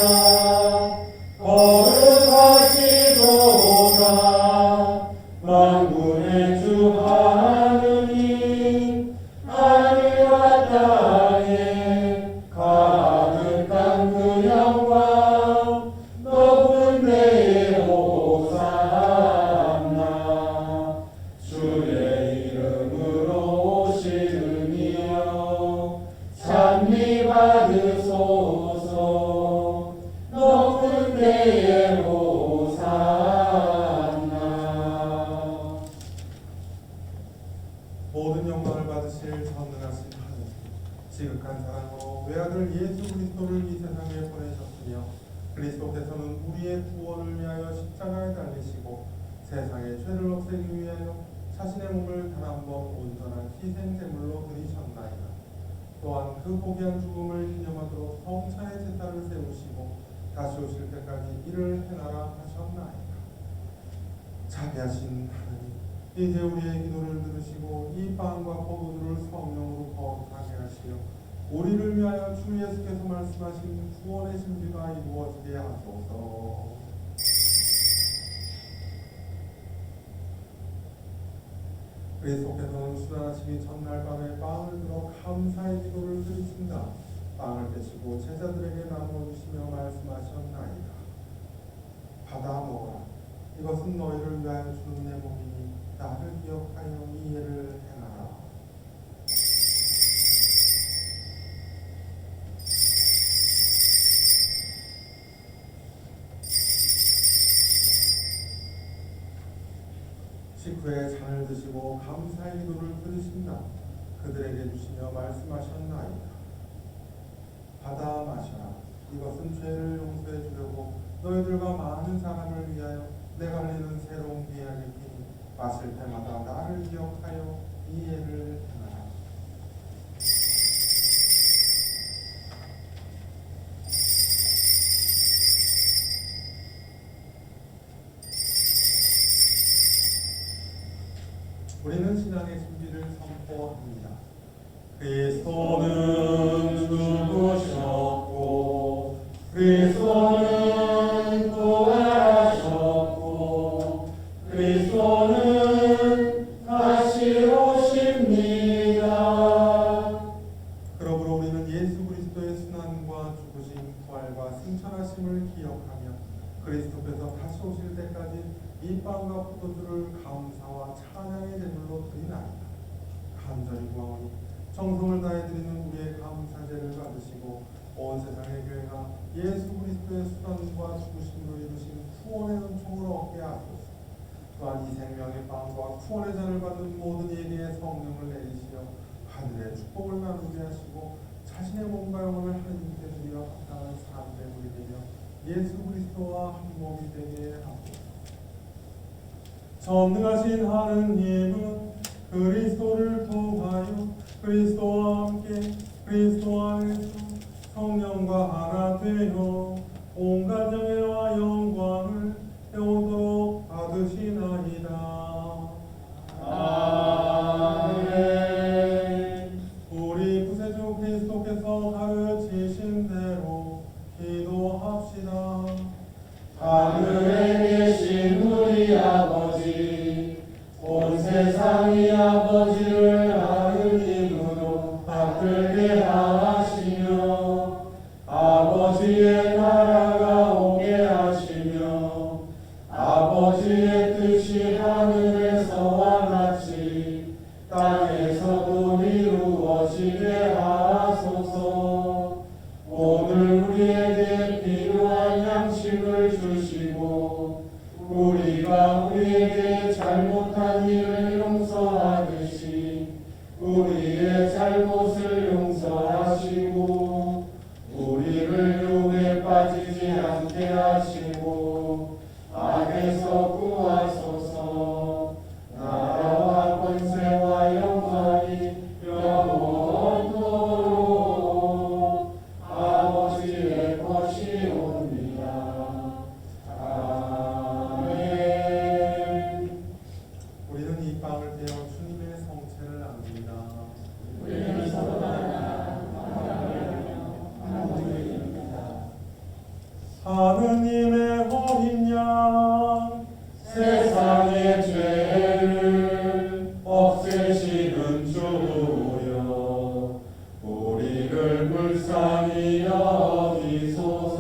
거룩하시도다 만군의 주 하느님, 하늘과 땅에 가득한 그 영광 높은 데에 호산나. 주의 이름으로 오시는 이여 찬미 받으소서. 높은 데에 호산나. 모든 영광을 받으실 전능하신 하느님, 지극한 사랑으로 외아들 예수 그리스도를 이 세상에 보내셨으며 그리스도께서는 우리의 구원을 위하여 십자가에 달리시고 세상의 죄를 없애기 위하여 자신의 몸을 단 한 번 온전한 희생제물로 드리셨나이다. 또한 그 고귀한 죽음을 기념하도록 성찬의 제사를 세우시고 다시 오실 때까지 이를 행하라 하셨나이다. 자비하신 하느님, 이제 우리의 기도를 들으시고 이 빵과 포도주를 성령으로 거룩하게 하시어 우리를 위하여 주 예수께서 말씀하신 구원의 신비가 이루어지게 하소서. 그리스도께서는 수단하시기 전날 밤에 빵을 들어 감사의 기도를 드리신다. 빵을 떼시고 제자들에게 나누어 주시며 말씀하셨나이다. 받아 먹어라. 이것은 너희를 위하여 주는 내 몸이니 나를 기억하여 이해를 행하라. 식후에 잔을 드시고 감사의 기도를 들으신다. 그들에게 주시며 말씀하셨나이다. 받아 마셔라. 이것은 죄를 용서해 주려고 너희들과 많은 사람을 위하여 내가 내는 새로운 계약이니 마실 때마다 나를 기억하여 이해를 행하라. 우리는 신앙의 신비를 선포합니다. 그리스도는 죽으셨고 그리스도는 부활하셨고 그리스도는 다시 오십니다. 그러므로 우리는 예수 그리스도의 순환과 죽으심, 부활과 승천하심을 기억하며 그리스도께서 다시 오실 때까지 이 빵과 포도주를 감사와 찬양의 제물로 드리나이다. 간절히 구하오니 정성을 다해 드리는 우리의 감사제를 받으시고 온 세상의 교회가 예수 그리스도의 수단과 죽으심으로 이루신 구원의 은총을 얻게 하소서. 또한 이 생명의 빵과 구원의 잔을 받는 모든 이에게 성령을 내리시어 하늘의 축복을 나누게 하시고 자신의 몸과 영혼을 하나님께 드리어 합당한 사람들이 되며 예수 그리스도와 한 몸이 되게 하소서. 전능하신 하느님은 그리스도를 통하여 그리스도와 함께 그리스도 안에서 성령과 하나 되어 온갖 영예와 영광을 영원토록 받으시나이다. 아멘. 우리 구세주 그리스도께서 가르치신 대로 기도합시다. 하늘에 계신 우리 아버지, 온 세상이 아버지를 하느님으로 받들게 하시며 아버지의 나라가 오게 하시며 아버지의 뜻이 하늘에서와 같이 땅에서도 이루어지게 하소서. 오늘 우리에게 필요한 양식을 주시고 우리가 우리에게 잘못한 일을 용서하듯이 우리의 잘못을 용서하시고 우리를 유혹에 빠지지 않게 하시고 악에서 구하소서. 나라와 권세와 영광이 영원토록 아버지의 것이옵니다. 아멘. 우리는 이 빵을 떼어 주님의 성체를 나눕니다. 우리는 서로 하나 하나님입니다. 하느님의 어린 양 세상의 죄를 없애시는 주여, 우리를 불쌍히 여기소서.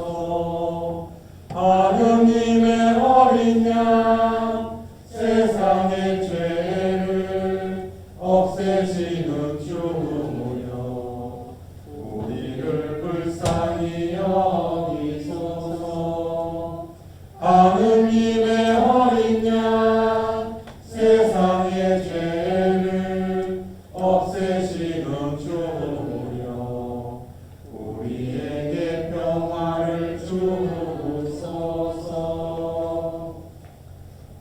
하느님의 어린 양, 세상의 죄를 없애시는 주여, 우리를 불쌍히 여기소서. 하느님의 어린 양, 세상의 죄를 없애시는 주여, 우리에게 평화를 주소서.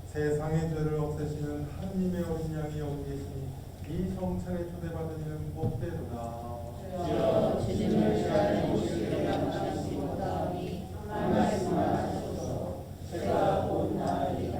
세상의 죄를 없애시는 하느님의 어린 양이 여기 계시니 이 성찬에 초대받은 이는 복되도다. 주여, 주님을 잘 모시기를 원하시오다니 말씀하소서. 제가 곧 나으리라.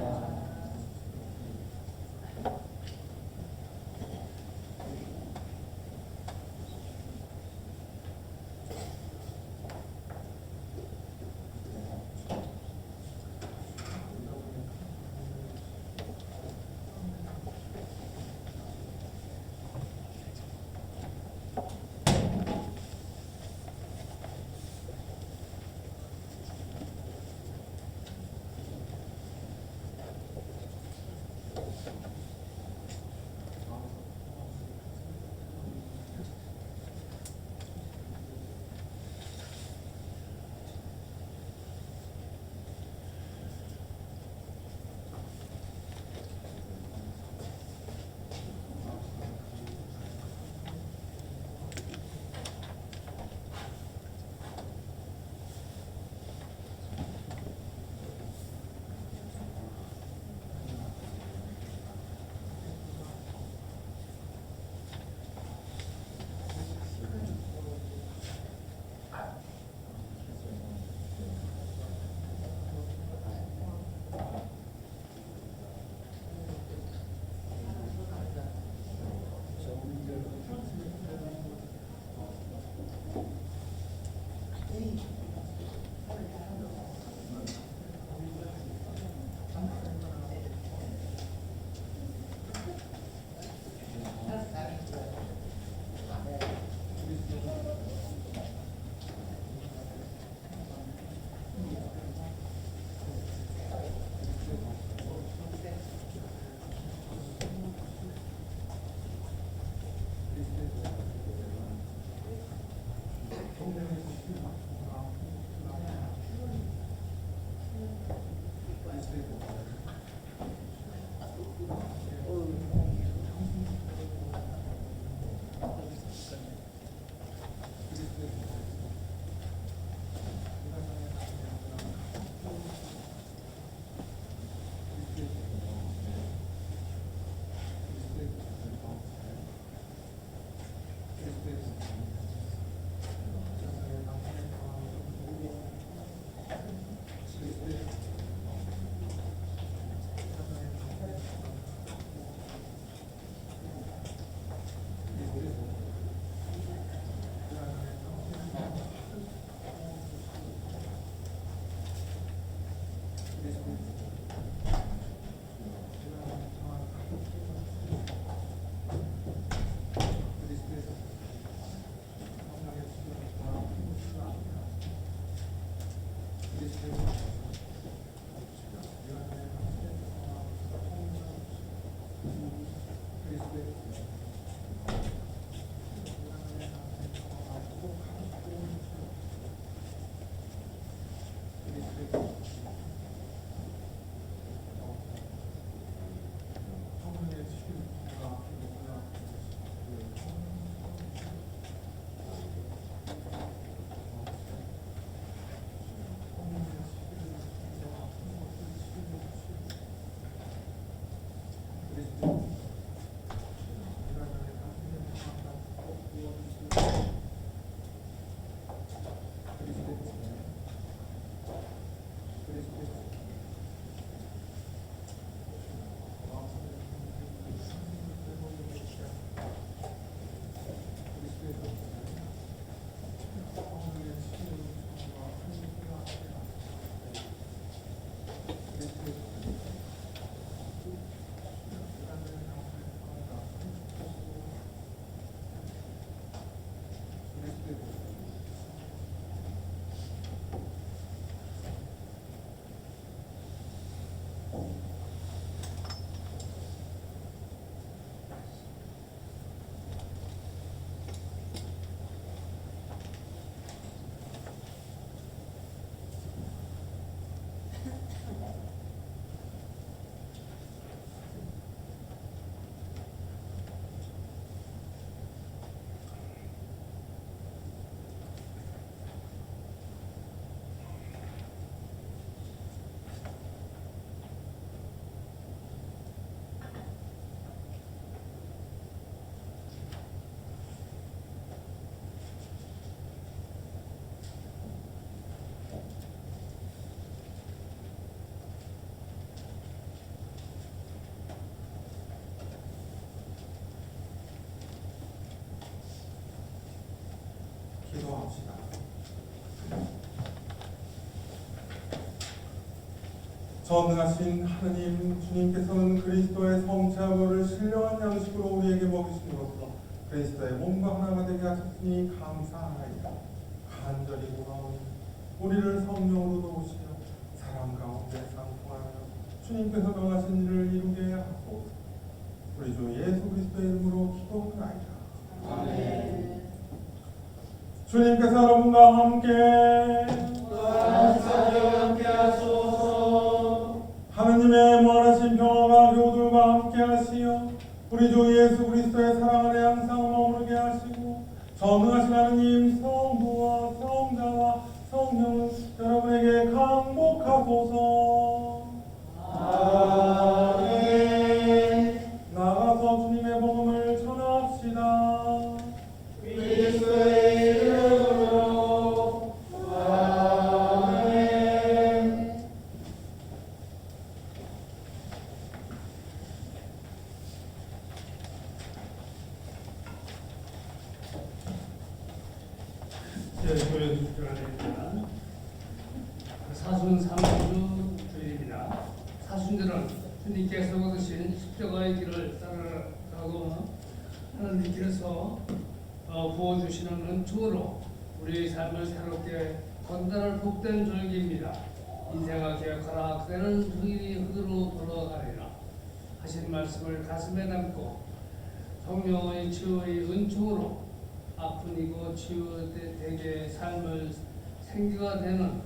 기도합시다. 전능하신 하느님, 주님께서는 그리스도의 성체하고를 신령한 양식으로 우리에게 먹이심으로써 그리스도의 몸과 하나가 되게 하셨으니 감사하나이다. 간절히 구하오니 우리를 성령으로 도우시어 사람 가운데 상통하며 주님께서 명하신 일을 이루게 하고 우리 주 예수 그리스도의 이름으로 기도하나이다. 아멘. 주님께서 여러분과 함께 함께하소서. 하느님의 무한하신 평화가 교우들과 함께 하시어 우리 주 예수 그리스도의 사랑 안에 항상 머무르게 하시고 전능하신 하느님 성부와 성자와 성령은 여러분에게 강복하소서. 아멘. 나가서 주님의 복음을 전합시다. 그리스도의 이름으로. 아멘. 교회 주간입니다. 사순 3주 주일입니다. 사순절은 주님께서 얻으신 십자가의 길을 따라가고 하나님께서 부어주시는 은총으로 우리의 삶을 새롭게 건달할 복된 절기입니다. 인생아 기억하라, 그대는 주일이 흙으로 돌아가리라 하신 말씀을 가슴에 담고 성령의 치유의 은총으로 아픈이고 치유되게 삶을 생기가 되는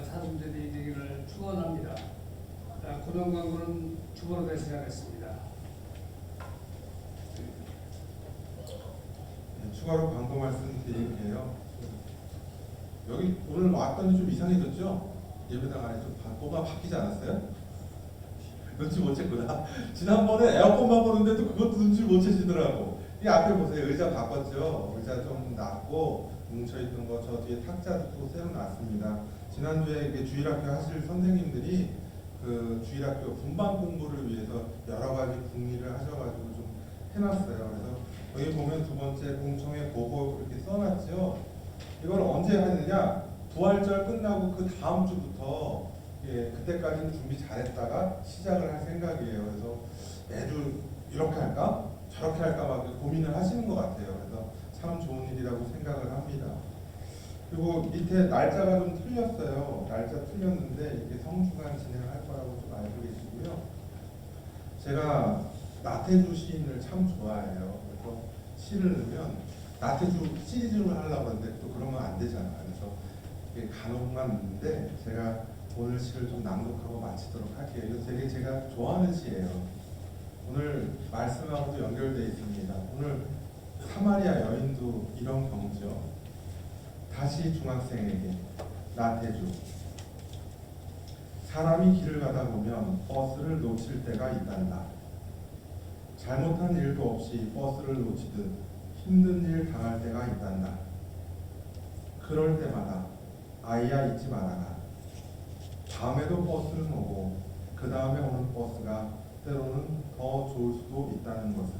사순절이 되기를 축원합니다. 고정 광고는 주보로 대신하겠습니다. 추가로 광고 말씀 드릴게요. 여기 오늘 왔더니 좀 이상해졌죠? 예배당 안에 좀 뭐가 바뀌지 않았어요? 눈치 못 챘구나. 지난번에 에어컨만 보는데도 그것도 눈치 못 채시더라고. 이 앞에 보세요. 의자 바꿨죠? 의자 좀 놨고 뭉쳐있던 거 저 뒤에 탁자도 새로 놨습니다. 지난주에 이게 주일학교 하실 선생님들이 그 주일학교 분반 공부를 위해서 여러 가지 궁리를 하셔가지고 좀 해놨어요. 그래서 여기 보면 두 번째 공청회 보고 이렇게 써놨죠. 이걸 언제 하느냐? 부활절 끝나고 그 다음 주부터 그때까지는 준비 잘했다가 시작을 할 생각이에요. 그래서 매주 이렇게 할까? 저렇게 할까 막 고민을 하시는 것 같아요. 그래서 참 좋은 일이라고 생각을 합니다. 그리고 밑에 날짜가 좀 틀렸어요. 날짜 틀렸는데 이게 성주간 진행할 거라고 좀 알고 계시고요. 제가 나태주 시인을 참 좋아해요. 그래서 시를 넣으면 나태주 시리즈를 하려고 하는데 또 그러면 안 되잖아요. 그래서 이게 간혹만 넣는데 제가 오늘 시를 좀 낭독하고 마치도록 할게요. 이거 되게 제가 좋아하는 시예요. 오늘 말씀하고도 연결되어 있습니다. 오늘 사마리아 여인도 이런 경우죠. 다시 중학생에게 나태주. 사람이 길을 가다 보면 버스를 놓칠 때가 있단다. 잘못한 일도 없이 버스를 놓치듯 힘든 일 당할 때가 있단다. 그럴 때마다 아이야 잊지 말아라. 밤에도 버스는 오고 그 다음에 오는 버스가 때로는 더 좋을 수도 있다는 것을.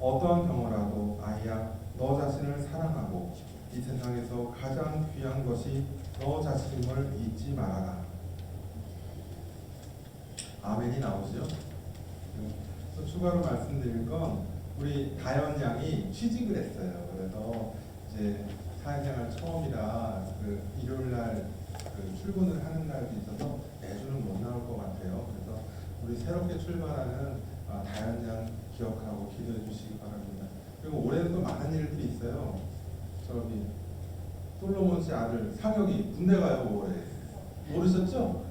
어떠한 경우라도 아이야 너 자신을 사랑하고 이 세상에서 가장 귀한 것이 너 자신임을 잊지 말아라. 아멘이 나오죠? 또 추가로 말씀드릴 건 우리 다현 양이 취직을 했어요. 그래서 이제 사회생활 처음이라 그 일요일날 그 출근을 하는 날도 있어서 매주는 못 나올 것 같아요. 그래서 우리 새롭게 출발하는 다현 양 기억하고 기도해 주시기 바랍니다. 그리고 올해는 또 많은 일들이 있어요. 저기 솔로몬 씨 아들 상혁이 군대 가요. 5월에 모르셨죠?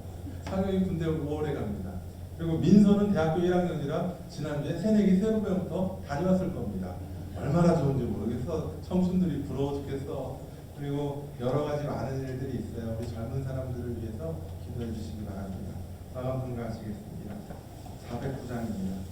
상혁이 군대 5월에 갑니다. 그리고 민서는 대학교 1학년이라 지난주에 새내기 새로배부터 다녀왔을 겁니다. 얼마나 좋은지 모르겠어. 청춘들이 부러워 죽겠어. 그리고 여러 가지 많은 일들이 있어요. 우리 젊은 사람들을 위해서 기도해 주시기 바랍니다. 마감 통과하시겠습니다. 409장입니다.